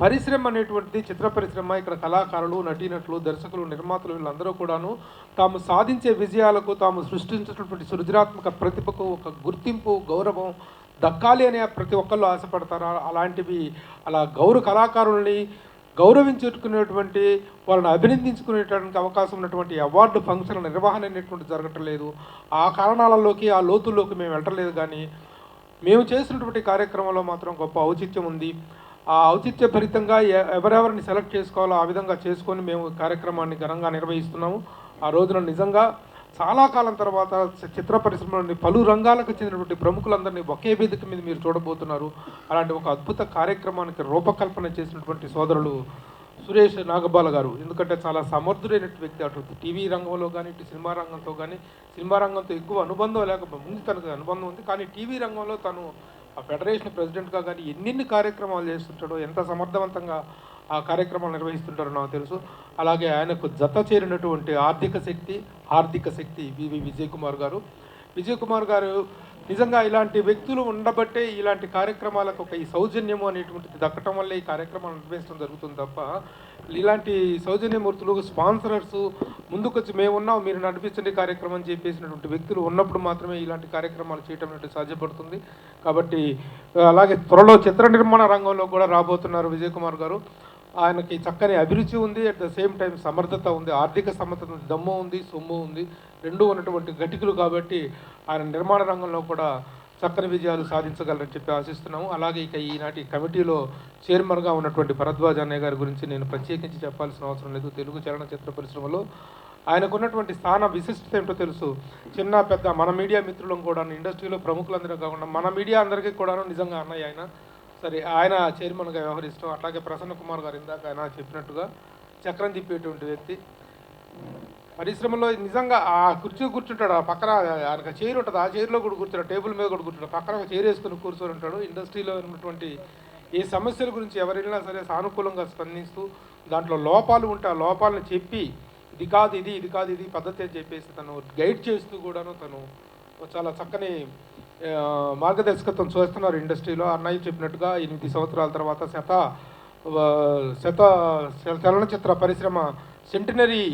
పరిశ్రమ అనేటువంటిది, చిత్ర పరిశ్రమ, ఇక్కడ కళాకారులు, నటీనటులు, దర్శకులు, నిర్మాతలు వీళ్ళందరూ కూడాను తాము సాధించే విజయాలకు, తాము సృష్టించినటువంటి సృజనాత్మక ప్రతిభకు ఒక గుర్తింపు, గౌరవం దక్కాలి అనే ప్రతి ఒక్కళ్ళు ఆశపడతారు. అలాంటివి అలా కళాకారుల్ని గౌరవించుకునేటువంటి, వాళ్ళని అభినందించుకునేటువంటి అవకాశం ఉన్నటువంటి అవార్డు ఫంక్షన్ నిర్వహణ అనేటువంటి జరగటం లేదు. ఆ కారణాలలోకి, ఆ లోతుల్లోకి మేము వెళ్ళలేదు. కానీ మేము చేసినటువంటి కార్యక్రమంలో మాత్రం గొప్ప ఔచిత్యం ఉంది. ఆ ఔచిత్యభరితంగా ఎవరెవరిని సెలెక్ట్ చేసుకోవాలో ఆ విధంగా చేసుకొని మేము కార్యక్రమాన్ని ఘనంగా నిర్వహిస్తున్నాము. ఆ రోజున నిజంగా చాలా కాలం తర్వాత చిత్ర పరిశ్రమలోని పలు రంగాలకు చెందినటువంటి ప్రముఖులందరినీ ఒకే వేదిక మీద మీరు చూడబోతున్నారు. అలాంటి ఒక అద్భుత కార్యక్రమానికి రూపకల్పన చేసినటువంటి సోదరులు సురేష్ నాగబాల గారు. ఎందుకంటే చాలా సమర్థుడైనటువంటి వ్యక్తి. అటు టీవీ రంగంలో కానీ, ఇటు సినిమా రంగంతో కానీ, సినిమా రంగంతో ఎక్కువ అనుబంధం లేకపోతే ముందు తనకు అనుబంధం ఉంది, కానీ టీవీ రంగంలో తను ఆ ఫెడరేషన్ ప్రెసిడెంట్గా కానీ ఎన్ని కార్యక్రమాలు చేస్తుంటాడో, ఎంత సమర్థవంతంగా ఆ కార్యక్రమాలు నిర్వహిస్తుంటారో నాకు తెలుసు. అలాగే ఆయనకు జత చేరినటువంటి ఆర్థిక శక్తి వివి విజయ్ కుమార్ గారు. విజయ్ కుమార్ గారు నిజంగా ఇలాంటి వ్యక్తులు ఉండబట్టే ఇలాంటి కార్యక్రమాలకు ఒక ఈ సౌజన్యము అనేటువంటిది దక్కటం వల్లే ఈ కార్యక్రమాలు నిర్వహించడం జరుగుతుంది తప్ప ఇలాంటి సౌజన్యమూర్తులు, స్పాన్సరర్స్ ముందుకొచ్చి మేమున్నాం మీరు నడిపించండి కార్యక్రమం చెప్పేసినటువంటి వ్యక్తులు ఉన్నప్పుడు మాత్రమే ఇలాంటి కార్యక్రమాలు చేయటం అనేది సాధ్యపడుతుంది. కాబట్టి అలాగే త్వరలో చిత్ర నిర్మాణ రంగంలో కూడా రాబోతున్నారు విజయ్ కుమార్ గారు. ఆయనకి చక్కని అభిరుచి ఉంది, అట్ ద సేమ్ టైం సమర్థత ఉంది, ఆర్థిక సమర్థత ఉంది, దమ్ము ఉంది, సొమ్ము ఉంది, రెండూ ఉన్నటువంటి ఘటికులు. కాబట్టి ఆయన నిర్మాణ రంగంలో కూడా చక్కని విజయాలు సాధించగలరని చెప్పి ఆశిస్తున్నాము. అలాగే ఇక ఈనాటి కమిటీలో చైర్మన్గా ఉన్నటువంటి భరద్వాజ్ అన్నయ్య గారి గురించి నేను ప్రత్యేకించి చెప్పాల్సిన అవసరం లేదు. తెలుగు చలనచిత్ర పరిశ్రమలో ఆయనకున్నటువంటి స్థాన విశిష్టత ఏంటో తెలుసు. చిన్న పెద్ద మన మీడియా మిత్రులను కూడా, ఇండస్ట్రీలో ప్రముఖులందరూ కాకుండా మన మీడియా అందరికీ కూడాను నిజంగా అన్నయ్య ఆయన. సరే, ఆయన చైర్మన్గా వ్యవహరిస్తాం. అట్లాగే ప్రసన్న కుమార్ గారు ఇందాక ఆయన చెప్పినట్టుగా చక్రం తిప్పేటువంటి వ్యక్తి. పరిశ్రమలో నిజంగా ఆ కుర్చీ కూర్చుంటాడు, ఆ పక్కన ఆయనకు చైర్ ఉంటుంది, ఆ చైర్లో కూడా కూర్చుంటాడు, టేబుల్ మీద కూడా కూర్చుంటాడు, పక్కన ఒక చైర్ వేసుకుని కూర్చొని ఉంటాడు. ఇండస్ట్రీలో ఉన్నటువంటి ఏ సమస్యల గురించి ఎవరైనా సరే సానుకూలంగా స్పందిస్తూ, దాంట్లో లోపాలు ఉంటే ఆ లోపాలను చెప్పి ఇది కాదు ఇది పద్ధతి అని చెప్పేసి తను గైడ్ చేస్తూ కూడాను తను చాలా చక్కని మార్గదర్శకత్వం చేస్తున్నారు ఇండస్ట్రీలో. అన్నయ్య చెప్పినట్టుగా 8 సంవత్సరాల తర్వాత శత చలనచిత్ర పరిశ్రమ సెంటినరీ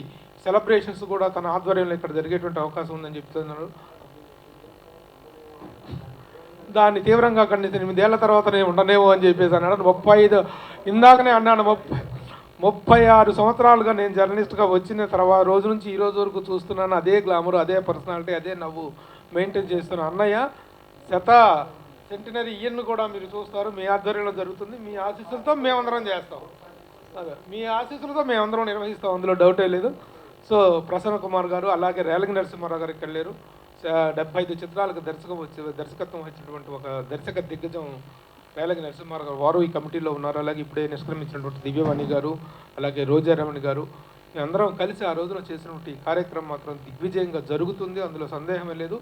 సెలబ్రేషన్స్ కూడా తన ఆధ్వర్యంలో ఇక్కడ జరిగేటువంటి అవకాశం ఉందని చెప్తున్నారు. దాన్ని తీవ్రంగా ఖండిస్తాను. 8 ఏళ్ల తర్వాత నేను ఉండనేమో అని చెప్పేసి అన్నాడు. 35 ఇందాకనే అన్నాను 36 సంవత్సరాలుగా నేను జర్నలిస్ట్గా వచ్చిన తర్వాత రోజు నుంచి ఈ రోజు వరకు చూస్తున్నాను. అదే గ్లామర్, అదే పర్సనాలిటీ, అదే నవ్వు మెయింటైన్ చేస్తున్నాను. అన్నయ్య సెంటినరీ ఇయర్ను కూడా మీరు చూస్తారు. మీ ఆధ్వర్యంలో జరుగుతుంది. మీ ఆశీస్సులతో మేమందరం చేస్తాం. అదే మీ ఆశీస్సులతో మేమందరం నిర్వహిస్తాం, అందులో డౌటే లేదు. సో ప్రసన్న కుమార్ గారు అలాగే రేలంగి నరసింహారావు గారికి వెళ్ళారు. 75 చిత్రాలకు దర్శకత్వం వచ్చినటువంటి ఒక దర్శక దిగ్గజం రేలంగి నరసింహారావు గారు, వారు ఈ కమిటీలో ఉన్నారు. అలాగే ఇప్పుడే నిష్క్రమించినటువంటి దివ్యవాణి గారు, అలాగే రోజారమణి గారు, అందరం కలిసి ఆ రోజున చేసినటువంటి కార్యక్రమం మాత్రం దిగ్విజయంగా జరుగుతుంది, అందులో సందేహమే లేదు.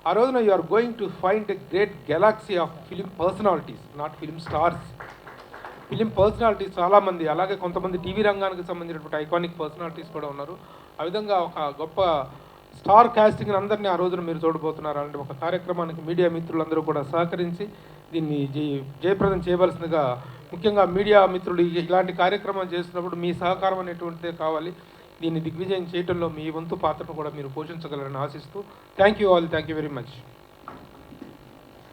ఆ రోజున you are going to find a great galaxy of film personalities, not film stars. Film personalities చాలామంది, అలాగే కొంతమంది టీవీ రంగానికి సంబంధించినటువంటి ఐకానిక్ పర్సనాలిటీస్ కూడా ఉన్నారు. ఆ విధంగా ఒక గొప్ప స్టార్ కాస్టింగ్ అందరినీ ఆ రోజున మీరు చూడబోతున్నారు. అలాంటి ఒక కార్యక్రమానికి మీడియా మిత్రులందరూ కూడా సహకరించి దీన్ని జయప్రదం చేయవలసిందిగా, ముఖ్యంగా మీడియా మిత్రులు ఇలాంటి కార్యక్రమం చేస్తున్నప్పుడు మీ సహకారం అనేటువంటిదే కావాలి. దీన్ని దిగ్విజయం చేయడంలో మీ వంతు పాత్రను కూడా మీరు పోషించగలరని ఆశిస్తూ thank you all, thank you very much.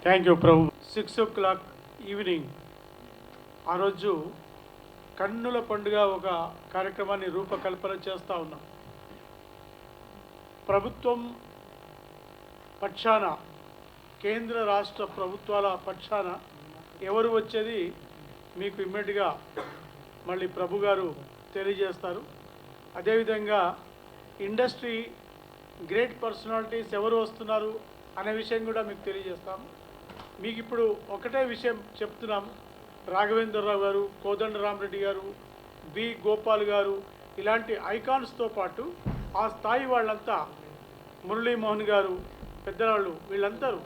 Thank you Prabhu. 6 o'clock evening ఆ రోజు కన్నుల పండుగ ఒక కార్యక్రమాన్ని రూపకల్పన చేస్తూ ఉన్నాం. ప్రభుత్వం పక్షాన, కేంద్ర రాష్ట్ర ప్రభుత్వాల పక్షాన ఎవరు వచ్చేది మీకు ఇమ్మీడియట్గా మళ్ళీ ప్రభు గారు తెలియజేస్తారు. అదేవిధంగా ఇండస్ట్రీ గ్రేట్ పర్సనాలిటీస్ ఎవరు వస్తున్నారు అనే విషయం కూడా మీకు తెలియజేస్తాము. మీకు ఇప్పుడు ఒకటే విషయం చెప్తున్నాము. రాఘవేంద్రరావు గారు, కోదండరామరెడ్డి గారు, బి గోపాల్ గారు, ఇలాంటి ఐకాన్స్తో పాటు ఆ స్థాయి వాళ్ళంతా, మురళీమోహన్ గారు, పెద్దవాళ్ళు, వీళ్ళందరూ,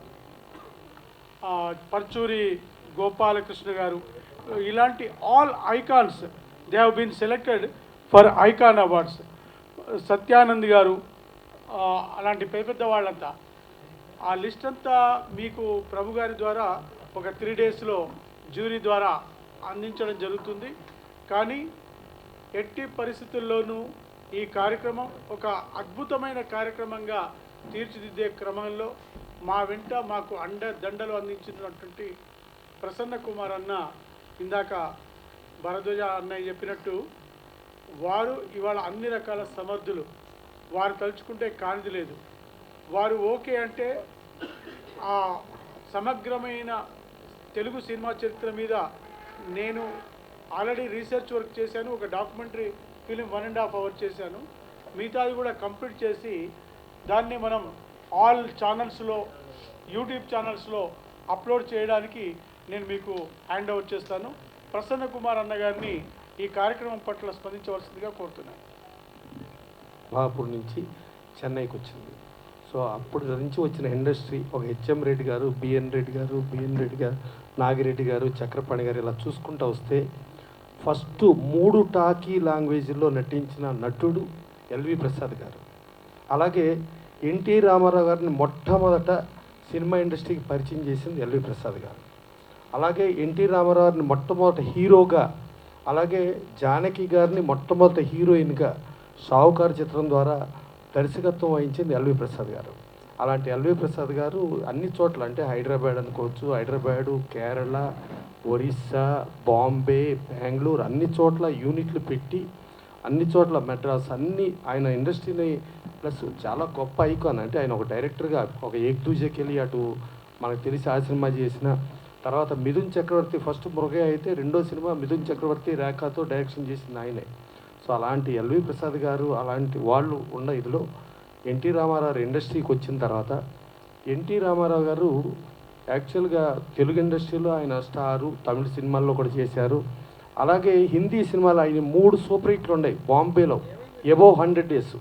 పర్చూరి గోపాలకృష్ణ గారు, ఇలాంటి all icons they have been selected for icon awards. Satyanand గారు, అలాంటి పెద్ద వాళ్ళంతా, ఆ లిస్ట్ అంతా మీకు ప్రభు గారి ద్వారా ఒక 3 daysలో జ్యూరీ ద్వారా అందించడం జరుగుతుంది. కానీ ఎట్టి పరిస్థితుల్లోనూ ఈ కార్యక్రమం ఒక అద్భుతమైన కార్యక్రమంగా తీర్చిదిద్దే క్రమంలో మా వెంట మాకు దండలు అందించినటువంటి ప్రసన్న కుమార్ అన్న, ఇందాక భరద్వాజ అన్నయ్య చెప్పినట్టు, వారు ఇవాళ అన్ని రకాల సమర్థులు. వారు తలుచుకుంటే కానిది లేదు. వారు ఓకే అంటే ఆ సమగ్రమైన తెలుగు సినిమా చరిత్ర మీద నేను ఆల్రెడీ రీసెర్చ్ వర్క్ చేశాను. ఒక డాక్యుమెంటరీ ఫిలిం 1.5 hours చేశాను. మిగతాది కూడా కంప్లీట్ చేసి దాన్ని మనం ఆల్ ఛానల్స్లో, యూట్యూబ్ ఛానల్స్లో అప్లోడ్ చేయడానికి నేను మీకు హ్యాండ్ ఓవర్ చేస్తాను. ప్రసన్న కుమార్ అన్న గారిని ఈ కార్యక్రమం పట్ల స్పందించవలసిందిగా కోరుతున్నాను. బాపూర్ నుంచి చెన్నైకి వచ్చింది. సో అప్పుడు నుంచి వచ్చిన ఇండస్ట్రీ ఒక హెచ్ఎం రెడ్డి గారు, బిఎన్ రెడ్డి గారు, నాగిరెడ్డి గారు, చక్రపాణి గారు, ఇలా చూసుకుంటూ వస్తే ఫస్ట్ 3 టాకీ లాంగ్వేజ్లో నటించిన నటుడు ఎల్వి ప్రసాద్ గారు. అలాగే ఎన్టీ రామారావు గారిని మొట్టమొదట సినిమా ఇండస్ట్రీకి పరిచయం చేసింది ఎల్వి ప్రసాద్ గారు. అలాగే ఎన్టీ రామారావు గారిని మొట్టమొదట హీరోగా, అలాగే జానకి గారిని మొట్టమొదట హీరోయిన్గా షావుకారు చిత్రం ద్వారా దర్శకత్వం వహించింది ఎల్వి ప్రసాద్ గారు. అలాంటి ఎల్వి ప్రసాద్ గారు అన్ని చోట్ల, అంటే హైదరాబాద్ అనుకోవచ్చు, హైదరాబాదు, కేరళ, ఒరిస్సా, బాంబే, బెంగళూరు, అన్ని చోట్ల యూనిట్లు పెట్టి, అన్ని చోట్ల మెడ్రాస్, అన్ని ఆయన ఇండస్ట్రీని ప్లస్ చాలా గొప్ప ఐకాన్. అంటే ఆయన ఒక డైరెక్టర్గా ఒక ఏక్ దూజేకి వెళ్ళి అటు మనకు తెలిసి ఆ సినిమా చేసిన తర్వాత మిథున్ చక్రవర్తి ఫస్ట్ మృగయ అయితే, రెండో సినిమా మిథున్ చక్రవర్తి రేఖతో డైరెక్షన్ చేసింది ఆయనే. సో అలాంటి ఎల్వి ప్రసాద్ గారు, అలాంటి వాళ్ళు ఉన్న ఇదిలో ఎన్టీ రామారావు ఇండస్ట్రీకి వచ్చిన తర్వాత, ఎన్టీ రామారావు గారు యాక్చువల్గా తెలుగు ఇండస్ట్రీలో ఆయన స్టారు, తమిళ సినిమాల్లో కూడా చేశారు. అలాగే హిందీ సినిమాలు ఆయన 3 సూపర్ హిట్లు ఉన్నాయి బాంబేలో, అబోవ్ 100 days.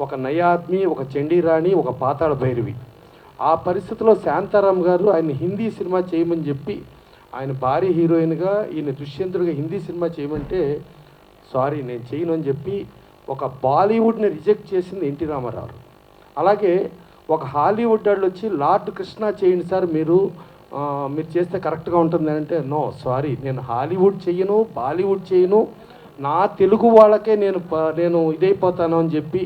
ఒక నయాద్మి, ఒక చండీరాణి, ఒక పాతాళ భైరవి. ఆ పరిస్థితిలో శాంతారాం గారు ఆయన హిందీ సినిమా చేయమని చెప్పి, ఆయన భారీ హీరోయిన్గా ఈయన దుష్యంతుడిగా హిందీ సినిమా చేయమంటే సారీ నేను చేయను అని చెప్పి ఒక బాలీవుడ్ని రిజెక్ట్ చేసింది ఎన్టీ రామారావు. అలాగే ఒక హాలీవుడ్ వాళ్ళు వచ్చి లార్డ్ కృష్ణ చేయండి సార్, మీరు చేస్తే కరెక్ట్గా ఉంటుంది అంటే, నో సారీ నేను హాలీవుడ్ చేయను, బాలీవుడ్ చేయను, నా తెలుగు వాళ్ళకే నేను ఇదైపోతాను అని చెప్పి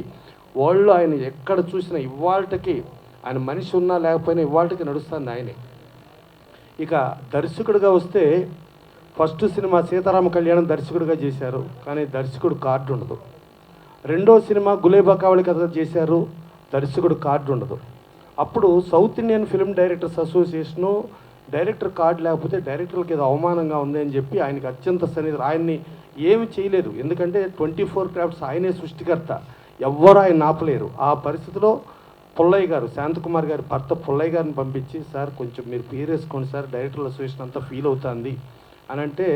వాళ్ళు ఆయన ఎక్కడ చూసినా ఇవాళకి ఆయన మనిషి ఉన్నా లేకపోయినా ఇవాళకి నడుస్తుంది ఆయనే. ఇక దర్శకుడిగా వస్తే ఫస్ట్ సినిమా సీతారామ కళ్యాణం దర్శకుడిగా చేశారు, కానీ దర్శకుడు కార్డు ఉండదు. రెండో సినిమా గులేబా కావళి కథ చేశారు, దర్శకుడు కార్డు ఉండదు. అప్పుడు south Indian film directors association director card లేకపోతే డైరెక్టర్లకు ఏదో అవమానంగా ఉంది అని చెప్పి ఆయనకి అత్యంత సన్నిధి, ఆయన్ని ఏమి చేయలేదు. ఎందుకంటే 24 క్రాఫ్ట్స్ ఆయనే సృష్టికర్త, ఎవ్వరు ఆయన ఆపలేరు. ఆ పరిస్థితిలో పుల్లయ్య గారు, శాంతకుమార్ గారి భర్త పుల్లయ్య గారిని పంపించి, సార్ కొంచెం మీరు పేరు వేసుకోండి సార్, డైరెక్టర్ల అసోసియేషన్ అంతా ఫీల్ అవుతుంది అని అంటే,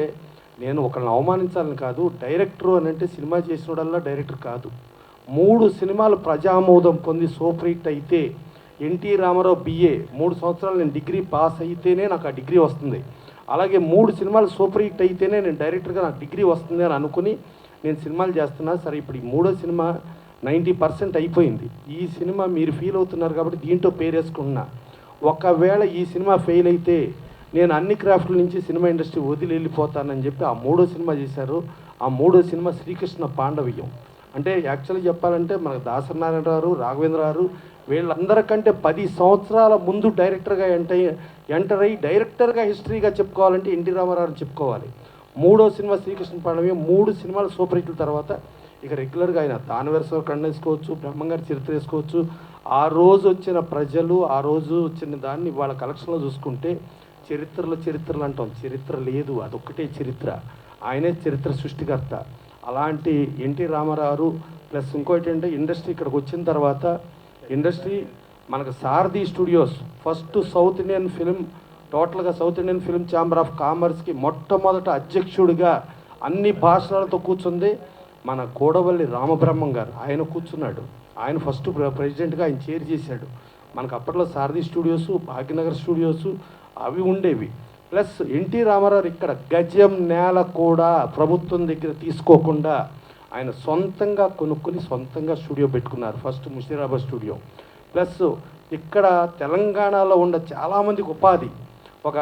నేను ఒకరిని అవమానించాలని కాదు, డైరెక్టరు అని అంటే సినిమా చేసినోడల్లా డైరెక్టర్ కాదు. 3 సినిమాలు ప్రజామోదం పొంది సూపర్ హిట్ అయితే, ఎన్టీ రామారావు BA 3 సంవత్సరాలు నేను డిగ్రీ పాస్ అయితేనే నాకు ఆ డిగ్రీ వస్తుంది. అలాగే 3 సినిమాలు సూపర్ హిట్ అయితేనే నేను డైరెక్టర్గా నాకు డిగ్రీ వస్తుంది అని అనుకుని నేను సినిమాలు చేస్తున్నా. సరే ఇప్పుడు ఈ 3వ సినిమా 90% అయిపోయింది. ఈ సినిమా మీరు ఫీల్ అవుతున్నారు కాబట్టి దీంట్లో పేరు వేసుకుంటున్నా. ఒకవేళ ఈ సినిమా ఫెయిల్ అయితే నేను అన్ని క్రాఫ్ట్ల నుంచి సినిమా ఇండస్ట్రీ వదిలి వెళ్ళిపోతానని చెప్పి ఆ 3వ సినిమా చేశారు. ఆ 3వ సినిమా శ్రీకృష్ణ పాండవీయం. అంటే యాక్చువల్గా చెప్పాలంటే మనకు దాసనారాయణ గారు, రాఘవేంద్ర గారు వీళ్ళందరికంటే 10 సంవత్సరాల ముందు డైరెక్టర్గా ఎంటర్ అయ్యి డైరెక్టర్గా హిస్టరీగా చెప్పుకోవాలంటే ఎన్టీ రామారావు చెప్పుకోవాలి. 3వ సినిమా శ్రీకృష్ణ పాండవీయం. 3 సినిమాలు సూపర్ హిట్ల తర్వాత ఇక రెగ్యులర్గా ఆయన దానవేశ్వర కన్నా వేసుకోవచ్చు, బ్రహ్మంగారి చరిత్ర వేసుకోవచ్చు. ఆ రోజు వచ్చిన ప్రజలు, ఆ రోజు వచ్చిన దాన్ని వాళ్ళ కలెక్షన్లో చూసుకుంటే చరిత్రలు అంటాం, చరిత్ర లేదు, అదొక్కటే చరిత్ర. ఆయనే చరిత్ర సృష్టికర్త. అలాంటి ఎన్టీ రామారావు ప్లస్ ఇంకోటి అంటే ఇండస్ట్రీ ఇక్కడికి వచ్చిన తర్వాత ఇండస్ట్రీ మనకు Sarathi studios first south Indian film, టోటల్గా south Indian film chamber of కామర్స్కి మొట్టమొదట అధ్యక్షుడిగా అన్ని భాషలతో కూర్చుంది మన కోడవల్లి రామబ్రహ్మం గారు. ఆయన కూర్చున్నాడు, ఆయన ఫస్ట్ ప్రెసిడెంట్గా ఆయన చైర్ చేశాడు. మనకు అప్పట్లో సారథి స్టూడియోసు, భాగ్యనగర్ స్టూడియోసు అవి ఉండేవి. ప్లస్ ఎన్టీ రామారావు ఇక్కడ గజం నేల కూడా ప్రభుత్వం దగ్గర తీసుకోకుండా ఆయన సొంతంగా కొనుక్కొని సొంతంగా స్టూడియో పెట్టుకున్నారు, ఫస్ట్ ముషీరాబాద్ స్టూడియో. ప్లస్ ఇక్కడ తెలంగాణలో ఉన్న చాలామందికి ఉపాధి, ఒక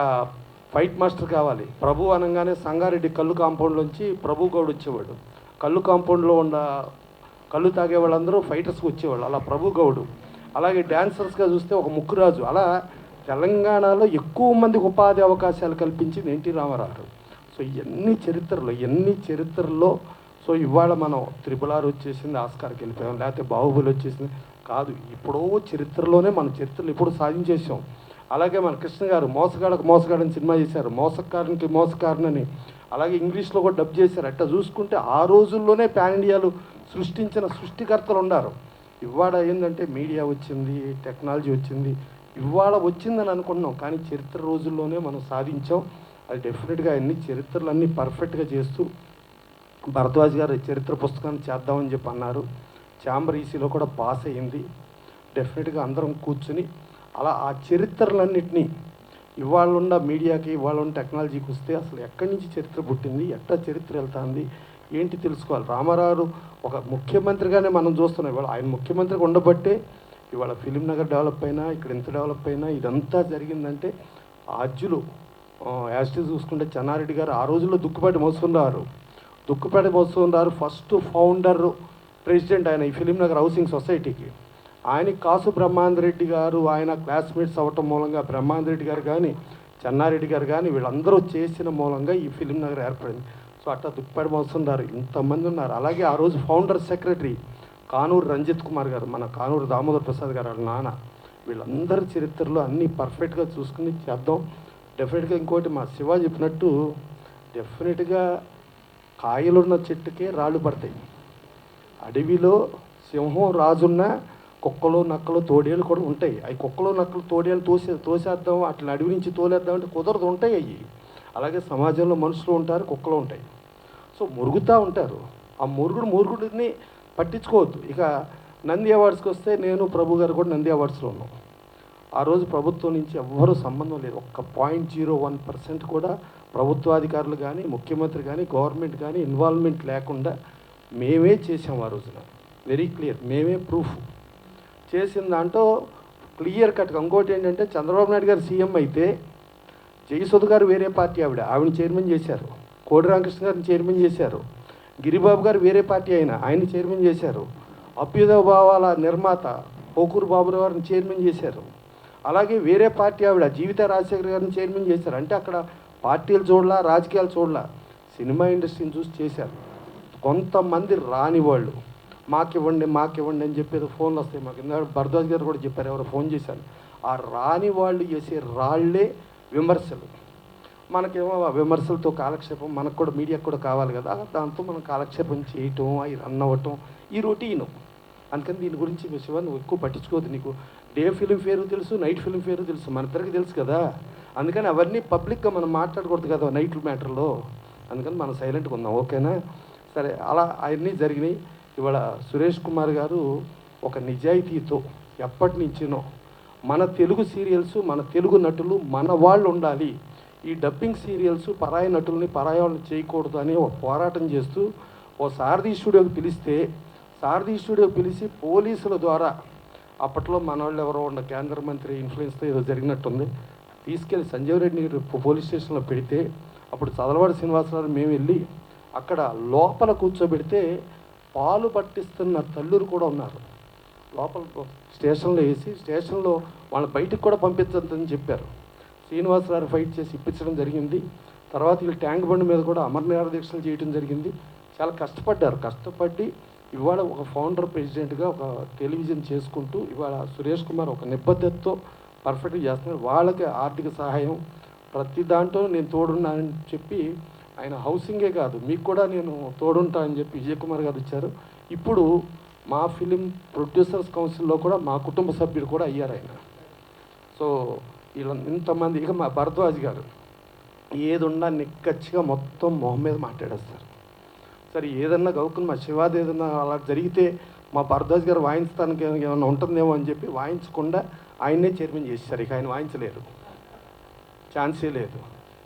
ఫైట్ మాస్టర్ కావాలి, ప్రభు అనగానే సంగారెడ్డి కళ్ళు కాంపౌండ్లోంచి ప్రభు గౌడ్ వచ్చేవాడు. కళ్ళు కాంపౌండ్లో ఉన్న కళ్ళు తాగే వాళ్ళందరూ ఫైటర్స్కి వచ్చేవాళ్ళు, అలా ప్రభు గౌడు. అలాగే డ్యాన్సర్స్గా చూస్తే ఒక ముక్కురాజు. అలా తెలంగాణలో ఎక్కువ మందికి ఉపాధి అవకాశాలు కల్పించింది ఎన్టీ రామారావు. సో ఎన్ని చరిత్రల్లో సో ఇవాళ మనం RRR వచ్చేసింది, ఆస్కార్కి వెళ్ళిపోయాం, లేకపోతే బాహుబలి వచ్చేసింది కాదు, ఇప్పుడో చరిత్రలోనే మన చరిత్రలు ఇప్పుడు సాధించేసాం. అలాగే మన కృష్ణ గారు మోసగాడని సినిమా చేశారు, మోసకారనని. అలాగే ఇంగ్లీష్లో కూడా డబ్ చేశారు. అట్లా చూసుకుంటే ఆ రోజుల్లోనే పాన్ ఇండియాలు సృష్టించిన సృష్టికర్తలు ఉన్నారు. ఇవాళ ఏంటంటే మీడియా వచ్చింది, టెక్నాలజీ వచ్చింది, ఇవాళ వచ్చిందని అనుకుంటున్నాం, కానీ చరిత్ర రోజుల్లోనే మనం సాధించాం. అది డెఫినెట్గా అన్ని చరిత్రలు అన్నీ పర్ఫెక్ట్గా చేస్తూ భరద్వాజ్ గారు చరిత్ర పుస్తకాన్ని చేద్దామని చెప్పి అన్నారు. ఛాంబర్ ఈసీలో కూడా పాస్ అయ్యింది. డెఫినెట్గా అందరం కూర్చుని అలా ఆ చరిత్రలన్నింటినీ ఇవాళ ఉన్న మీడియాకి, ఇవాళ ఉన్న టెక్నాలజీకి వస్తే అసలు ఎక్కడి నుంచి చరిత్ర పుట్టింది, ఎట్లా చరిత్ర వెళ్తుంది ఏంటి తెలుసుకోవాలి. రామారావు ఒక ముఖ్యమంత్రిగానే మనం చూస్తున్నాం. ఇవాళ ఆయన ముఖ్యమంత్రిగా ఉండబట్టే ఇవాళ ఫిలిం నగర్ డెవలప్ అయినా, ఇక్కడ ఎంత డెవలప్ అయినా, ఇదంతా జరిగిందంటే ఆద్యులు యాస్టి చూసుకుంటే చెన్నారెడ్డి గారు ఆ రోజుల్లో దుక్కుపాటి మోసుకున్నారు ఫస్ట్ ఫౌండర్ ప్రెసిడెంట్ ఆయన ఈ ఫిలిం నగర్ హౌసింగ్ సొసైటీకి. ఆయన కాసు బ్రహ్మాందరెడ్డి గారు ఆయన క్లాస్మేట్స్ అవ్వటం మూలంగా బ్రహ్మాందరెడ్డి గారు కానీ చెన్నారెడ్డి గారు కానీ వీళ్ళందరూ చేసిన మూలంగా ఈ ఫిలిం నగర్ ఏర్పడింది. సో అట్లా దుక్కుపాటి మోస్తున్నారు, ఇంతమంది ఉన్నారు. అలాగే ఆ రోజు ఫౌండర్ సెక్రటరీ కానూరు రంజిత్ కుమార్ గారు, మన కానూరు దామోదర్ ప్రసాద్ గారు వాళ్ళ నాన్న. వీళ్ళందరి చరిత్రలో అన్నీ పర్ఫెక్ట్గా చూసుకుని చేద్దాం. డెఫినెట్గా ఇంకోటి మా శివ చెప్పినట్టు డెఫినెట్గా కాయలున్న చెట్టుకే రాళ్ళు పడతాయి. అడవిలో సింహం రాజున్న కుక్కలు నక్కలు తోడేళ్ళు కూడా ఉంటాయి. అవి కుక్కలు నక్కలు తోడేళ్ళు తోసేద్దాం, అట్లా అడవి నుంచి తోలేద్దామంటే కుదరదు, ఉంటాయి అవి. అలాగే సమాజంలో మనుషులు ఉంటారు, కుక్కలు ఉంటాయి. సో మురుగుతూ ఉంటారు. ఆ మురుగుడిని పట్టించుకోవద్దు. ఇక నంది అవార్డ్స్కి వస్తే నేను ప్రభు గారు కూడా నంది అవార్డ్స్లో ఉన్నాం. ఆ రోజు ప్రభుత్వం నుంచి ఎవ్వరూ సంబంధం లేదు, ఒక్క 0.01% కూడా ప్రభుత్వాధికారులు కానీ ముఖ్యమంత్రి కానీ గవర్నమెంట్ కానీ ఇన్వాల్వ్మెంట్ లేకుండా మేమే చేసాం. ఆ రోజున వెరీ క్లియర్, మేమే ప్రూఫ్ చేసిన దాంట్లో క్లియర్ కట్గా. ఇంకోటి ఏంటంటే చంద్రబాబు నాయుడు గారు సీఎం అయితే జయసుధ గారు వేరే పార్టీ, ఆవిడని చైర్మన్ చేశారు. కోడి రామకృష్ణ గారిని చైర్మన్ చేశారు. గిరిబాబు గారు వేరే పార్టీ ఆయన్ని చైర్మన్ చేశారు. అభ్యుదయ భావాల నిర్మాత పోకూరు బాబురావు గారిని చైర్మన్ చేశారు. అలాగే వేరే పార్టీ ఆవిడ జీవిత రాజశేఖర్ గారిని చైర్మన్ చేశారు. అంటే అక్కడ పార్టీలు చూడలా, రాజకీయాలు చూడలా, సినిమా ఇండస్ట్రీని చూసి చేశారు. కొంతమంది రాని వాళ్ళు మాకివ్వండి అని చెప్పేది ఫోన్లు వస్తాయి మాకు. ఇందాక భరద్వాజ్ గారు కూడా చెప్పారు, ఎవరు ఫోన్ చేశారు. ఆ రాని వాళ్ళు చేసే రాళ్లే విమర్శలు. మనకేమో ఆ విమర్శలతో కాలక్షేపం, మనకు కూడా మీడియాకు కూడా కావాలి కదా, దాంతో మనం కాలక్షేపం చేయటం, అవి రన్ అవ్వటం ఈ రొటీను. అందుకని దీని గురించి శివ నువ్వు ఎక్కువ పట్టించుకోవద్దు. నీకు డే ఫిల్మ్ ఫేరు తెలుసు, నైట్ ఫిల్మ్ ఫేరు తెలుసు, మన ఇద్దరికి తెలుసు కదా. అందుకని అవన్నీ పబ్లిక్గా మనం మాట్లాడకూడదు కదా నైట్ మ్యాటర్లో. అందుకని మనం సైలెంట్గా ఉందాం, ఓకేనా? సరే, అలా అవన్నీ జరిగినాయి. ఇవాళ సురేష్ కుమార్ గారు ఒక నిజాయితీతో ఎప్పటి నుంచినో మన తెలుగు సీరియల్స్, మన తెలుగు నటులు మన వాళ్ళు ఉండాలి, ఈ డబ్బింగ్ సీరియల్స్ పరాయి నటుల్ని పరాయి వాళ్ళని చేయకూడదు అని ఒక పోరాటం చేస్తూ ఓ సారథి స్టూడియోకి పిలిస్తే, సారథి స్టూడియోకి పిలిచి పోలీసుల ద్వారా, అప్పట్లో మన వాళ్ళు ఎవరో ఉన్న కేంద్ర మంత్రి ఇన్ఫ్లుయెన్స్తో ఏదో జరిగినట్టుంది, తీసుకెళ్ళి సంజీవ్ రెడ్డి పోలీస్ స్టేషన్లో పెడితే, అప్పుడు చదలవాడి శ్రీనివాసరావు మేము వెళ్ళి అక్కడ లోపల కూర్చోబెడితే పాలు పట్టిస్తున్న తల్లులు కూడా ఉన్నారు. లోపల స్టేషన్లో వేసి స్టేషన్లో వాళ్ళని బయటికి కూడా పంపించద్దని చెప్పారు. శ్రీనివాసరావు ఫైట్ చేసి ఇప్పించడం జరిగింది. తర్వాత వీళ్ళు ట్యాంక్ బండ్ మీద కూడా అమరనాథ దీక్షలు చేయడం జరిగింది. చాలా కష్టపడ్డారు. కష్టపడి ఇవాళ ఒక ఫౌండర్ ప్రెసిడెంట్గా ఒక టెలివిజన్ చేసుకుంటూ ఇవాళ సురేష్ కుమార్ ఒక నిబద్ధతతో పర్ఫెక్ట్గా చేస్తున్నారు. వాళ్ళకి ఆర్థిక సహాయం ప్రతి దాంట్లో నేను తోడున్నానని చెప్పి ఆయన హౌసింగే కాదు మీకు కూడా నేను తోడుంటా అని చెప్పి విజయ్ కుమార్ గారు ఇచ్చారు. ఇప్పుడు మా ఫిలిం ప్రొడ్యూసర్స్ కౌన్సిల్లో కూడా మా కుటుంబ సభ్యుడు కూడా అయ్యారు ఆయన. సో ఇలా ఇంతమంది, ఇక మా భరద్వాజ్ గారు ఏది ఉన్నా నిక్కచ్చిగా మొత్తం మొహం మీద మాట్లాడేస్తారు. సరే ఏదన్నా గౌకుని మా శివాది ఏదన్నా అలా జరిగితే మా భరద్వాజ్ గారు వాయించడానికి ఏమన్నా ఉంటుందేమో అని చెప్పి వాయించకుండా ఆయన్నే చైర్మన్ చేశారు. ఇక ఆయన వాయించలేరు, ఛాన్సే లేదు.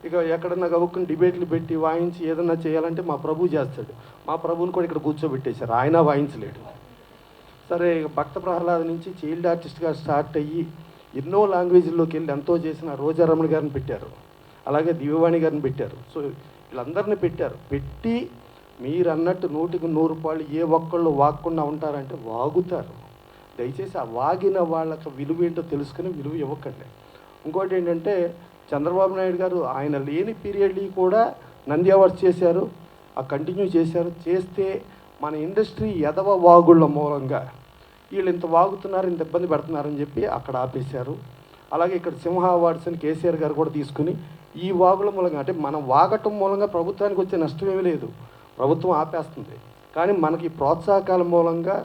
ఇక ఎక్కడన్నా గౌకుని డిబేట్లు పెట్టి వాయించి ఏదన్నా చేయాలంటే మా ప్రభు చేస్తాడు. మా ప్రభుని కూడా ఇక్కడ కూర్చోబెట్టేశారు, ఆయన వాయించలేడు. సరే భక్త ప్రహ్లాద నుంచి చైల్డ్ ఆర్టిస్ట్గా స్టార్ట్ అయ్యి ఎన్నో లాంగ్వేజ్ల్లోకి వెళ్ళి ఎంతో చేసిన రోజారమణ గారిని పెట్టారు, అలాగే దివ్యవాణి గారిని పెట్టారు. సో వీళ్ళందరినీ పెట్టారు. పెట్టి మీరు అన్నట్టు 100కి 100 రూపాయలు ఏ ఒక్కళ్ళు వాగకుండా ఉంటారంటే వాగుతారు. దయచేసి ఆ వాగిన వాళ్ళకి విలువ ఏంటో తెలుసుకుని విలువ ఇవ్వకండి. ఇంకోటి ఏంటంటే చంద్రబాబు నాయుడు గారు ఆయన లేని పీరియడ్ని కూడా నంది అవార్డ్స్ చేశారు, ఆ కంటిన్యూ చేశారు. చేస్తే మన ఇండస్ట్రీ ఎదవ వాగుళ్ళ మూలంగా వీళ్ళు ఇంత వాగుతున్నారు, ఇంత ఇబ్బంది పెడుతున్నారని చెప్పి అక్కడ ఆపేశారు. అలాగే ఇక్కడ సింహ అవార్డ్స్ అని కేసీఆర్ గారు కూడా తీసుకుని ఈ వాగుల మూలంగా, అంటే మనం వాగటం మూలంగా ప్రభుత్వానికి వచ్చే నష్టం ఏమీ లేదు, ప్రభుత్వం ఆపేస్తుంది. కానీ మనకి ప్రోత్సాహకాల మూలంగా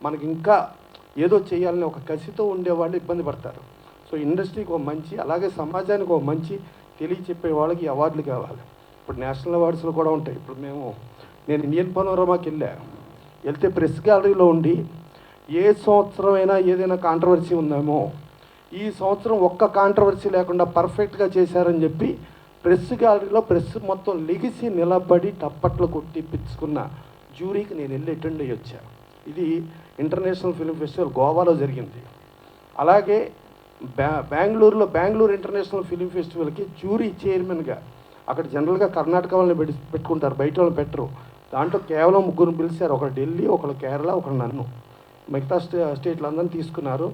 మనకి ఇంకా ఏదో చేయాలని ఒక కసితో ఉండేవాళ్ళు ఇబ్బంది పడతారు. సో ఇండస్ట్రీకి ఒక మంచి, అలాగే సమాజానికి ఒక మంచి తెలియచెప్పే వాళ్ళకి అవార్డులు కావాలి. ఇప్పుడు నేషనల్ అవార్డ్స్లో కూడా ఉంటాయి. ఇప్పుడు నేను ఇండియన్ పనోరమాకి వెళ్తే ప్రెస్ గ్యాలరీలో ఉండి ఏ సంవత్సరం అయినా ఏదైనా కాంట్రవర్సీ ఉందేమో, ఈ సంవత్సరం ఒక్క కాంట్రవర్సీ లేకుండా పర్ఫెక్ట్గా చేశారని చెప్పి ప్రెస్ గ్యాలరీలో ప్రెస్ మొత్తం లెగిసి నిలబడి టప్పట్లు కొట్టిపించుకున్న జ్యూరీకి నేను వెళ్ళి అటెండ్ అయ్యి వచ్చా. ఇది ఇంటర్నేషనల్ ఫిల్మ్ ఫెస్టివల్ గోవాలో జరిగింది. అలాగే బెంగళూరులో బెంగళూరు ఇంటర్నేషనల్ ఫిల్మ్ ఫెస్టివల్కి జ్యూరీ చైర్మన్గా, అక్కడ జనరల్గా కర్ణాటక వాళ్ళని పెట్టుకుంటారు, బయట వాళ్ళని పెట్టరు. దాంట్లో కేవలం 3 పిలిచారు, ఒకరు ఢిల్లీ, ఒకరు కేరళ, ఒకరు నన్ను. మిగతా స్టేట్లు అందరినీ తీసుకున్నారు.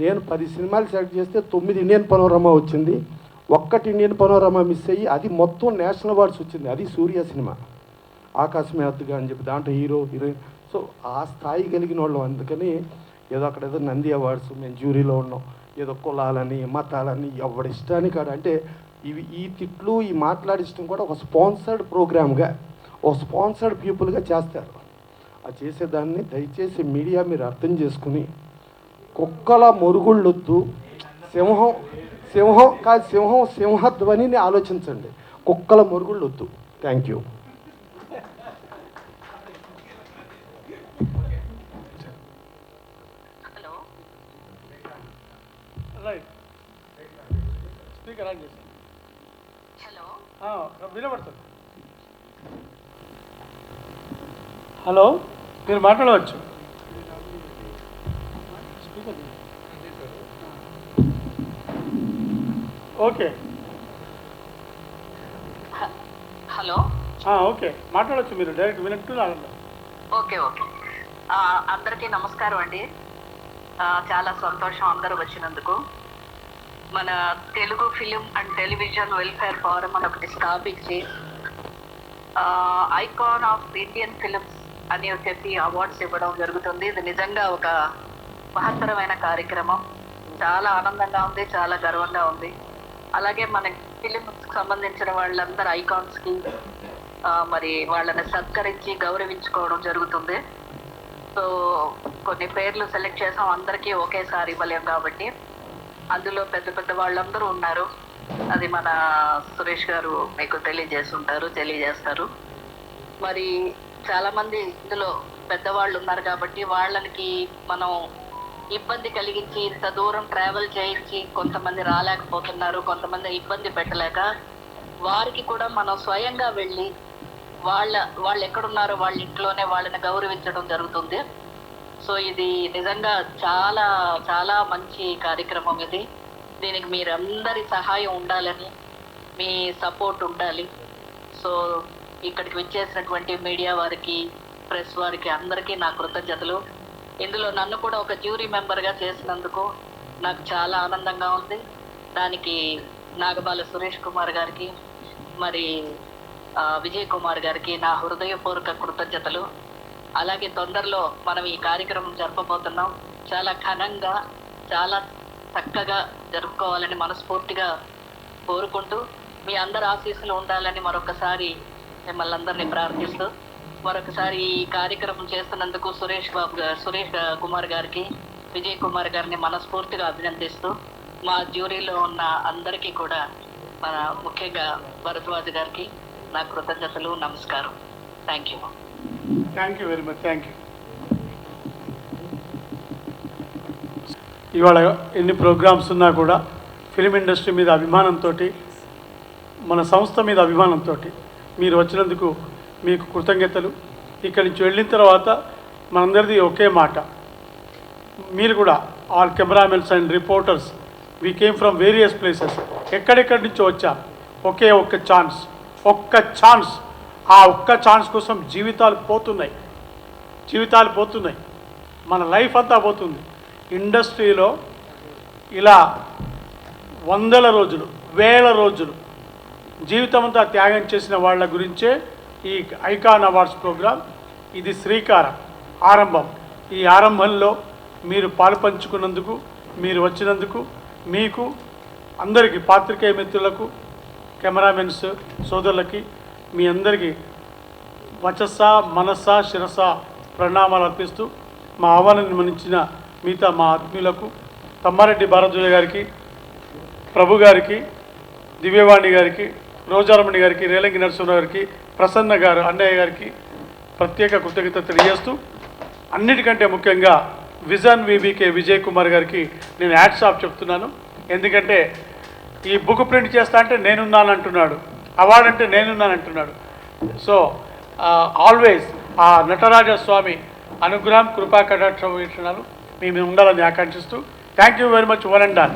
నేను 10 సినిమాలు సెలెక్ట్ చేస్తే 9 ఇండియన్ పనోరమా వచ్చింది, 1 ఇండియన్ పనోరమా మిస్ అయ్యి అది మొత్తం నేషనల్ అవార్డ్స్ వచ్చింది. అది సూర్య సినిమా, ఆకాశమే హద్దుగా అని చెప్పి దాంట్లో హీరో హీరోయిన్. సో ఆ స్థాయి కలిగిన వాళ్ళం. అందుకని ఏదో అక్కడ ఏదో నంది అవార్డ్స్ మేము జ్యూరీలో ఉన్నాం, ఏదో కులాలని మతాలని ఎవడి ఇష్టాన్ని కాదు. అంటే ఈ తిట్లు ఈ మాట్లాడిష్టం కూడా ఒక స్పాన్సర్డ్ ప్రోగ్రామ్గా, ఒక స్పాన్సర్డ్ పీపుల్గా చేస్తారు. ఆ చేసేదాన్ని దయచేసి మీడియా మీరు అర్థం చేసుకుని, కుక్కల మొరుగుళ్ళొద్దు, సింహధ్వనిని ఆలోచించండి, కుక్కల మొరుగుళ్ళొద్దు. Thank you. స్పీకర్ ఆన్ చేసి వినబడుతుంది. హలో, మీరు మాట్లాడవచ్చు. ఓకే హలో, ఓకే మాట్లాడవచ్చు, మీరు డైరెక్ట్ వినట్టు. Okay okay. అందరికీ నమస్కారం అండి. చాలా సంతోషం అందరూ వచ్చినందుకు. మన Telugu film and television welfare forum అని ఒకటి స్థాపించి ఐకాన్ ఆఫ్ ఇండియన్ ఫిలిమ్స్ అని చెప్పి అవార్డ్స్ ఇవ్వడం జరుగుతుంది. ఇది నిజంగా ఒక మహత్తరమైన కార్యక్రమం. చాలా ఆనందంగా ఉంది, చాలా గర్వంగా ఉంది. అలాగే మన ఫిలింకి సంబంధించిన వాళ్ళందరూ ఐకాన్స్కి మరి వాళ్ళని సత్కరించి గౌరవించుకోవడం జరుగుతుంది. సో కొన్ని పేర్లు సెలెక్ట్ చేసాం, అందరికీ ఒకేసారి ఇవ్వలేం కాబట్టి. అందులో పెద్ద పెద్ద వాళ్ళందరూ ఉన్నారు. అది మన సురేష్ గారు మీకు తెలియజేస్తారు. మరి చాలా మంది ఇందులో పెద్దవాళ్ళు ఉన్నారు కాబట్టి వాళ్ళకి మనం ఇబ్బంది కలిగించి ఇంత దూరం ట్రావెల్ చేయించి కొంతమంది రాలేకపోతున్నారు, కొంతమంది ఇబ్బంది పెట్టలేక వారికి కూడా మనం స్వయంగా వెళ్ళి వాళ్ళు ఎక్కడున్నారో వాళ్ళ ఇంట్లోనే వాళ్ళని గౌరవించడం జరుగుతుంది. సో ఇది నిజంగా చాలా చాలా మంచి కార్యక్రమం ఇది. దీనికి మీరందరి సహాయం ఉండాలని, మీ సపోర్ట్ ఉండాలి. సో ఇక్కడికి విచ్చేసినటువంటి మీడియా వారికి, ప్రెస్ వారికి అందరికీ నా కృతజ్ఞతలు. ఇందులో నన్ను కూడా ఒక జ్యూరీ మెంబర్గా చేసినందుకు నాకు చాలా ఆనందంగా ఉంది. దానికి నాగబాల సురేష్ కుమార్ గారికి, మరి విజయ్ కుమార్ గారికి నా హృదయపూర్వక కృతజ్ఞతలు. అలాగే తొందరలో మనం ఈ కార్యక్రమం జరపబోతున్నాం. చాలా ఘనంగా, చాలా చక్కగా జరుపుకోవాలని మనస్ఫూర్తిగా కోరుకుంటూ మీ అందరి ఆశీస్సులు ఉండాలని మరొకసారి మిమ్మల్ని అందరినీ ప్రార్థిస్తూ మరొకసారి ఈ కార్యక్రమం చేస్తున్నందుకు సురేష్ కుమార్ గారికి, విజయ్ కుమార్ గారిని మనస్ఫూర్తిగా అభినందిస్తూ మా జ్యూరీలో ఉన్న అందరికీ కూడా మన ముఖ్యంగా భరద్వాజ్ గారికి నా కృతజ్ఞతలు, నమస్కారం. Thank you very much. Thank you. ఇవాళ ఎన్ని ప్రోగ్రామ్స్ ఉన్నా కూడా ఫిలిం ఇండస్ట్రీ మీద అభిమానంతో, మన సంస్థ మీద అభిమానంతో మీరు వచ్చినందుకు మీకు కృతజ్ఞతలు. ఇక్కడి నుంచి వెళ్ళిన తర్వాత మనందరిది ఒకే మాట, మీరు కూడా all cameramens and reporters we came from various places, ఎక్కడెక్కడి నుంచో వచ్చాం. ఒక్క ఛాన్స్, ఆ ఒక్క ఛాన్స్ కోసం జీవితాలు పోతున్నాయి, మన లైఫ్ అంతా పోతుంది. ఇండస్ట్రీలో ఇలా వందల రోజులు, వేల రోజులు జీవితం అంతా త్యాగం చేసిన వాళ్ళ గురించే ఈ ఐకాన్ అవార్డ్స్ ప్రోగ్రాం. ఇది ఆరంభం. ఈ ఆరంభంలో మీరు పాలుపంచుకున్నందుకు, మీరు వచ్చినందుకు మీకు అందరికీ, పాత్రికేయ మిత్రులకు, కెమెరామెన్స్ సోదరులకి, మీ అందరికీ వచస్స మనస్స శిరస ప్రణామాలు అర్పిస్తూ మా ఆహ్వానాన్ని మన్నించిన మిగతా మా ఆత్మీయులకు, తమ్మారెడ్డి భారద్వాజ గారికి, ప్రభు గారికి, దివ్యవాణి గారికి, రోజారమణి గారికి, రేలంగి నరసింహరావు గారికి, ప్రసన్న గారు అన్నయ్య గారికి ప్రత్యేక కృతజ్ఞత తెలియజేస్తూ, అన్నిటికంటే ముఖ్యంగా విజన్ విబికే విజయ్ కుమార్ గారికి నేను హ్యాట్స్ ఆఫ్ చెప్తున్నాను. ఎందుకంటే ఈ బుక్ ప్రింట్ చేస్తా అంటే నేనున్నానంటున్నాడు, అవార్డు అంటే నేనున్నానంటున్నాడు. సో ఆల్వేస్ ఆ నటరాజ స్వామి అనుగ్రహం, కృపా కటాక్షం వీక్షణాలు మీ మీద ఉండాలని ఆకాంక్షిస్తూ thank you very much one and all.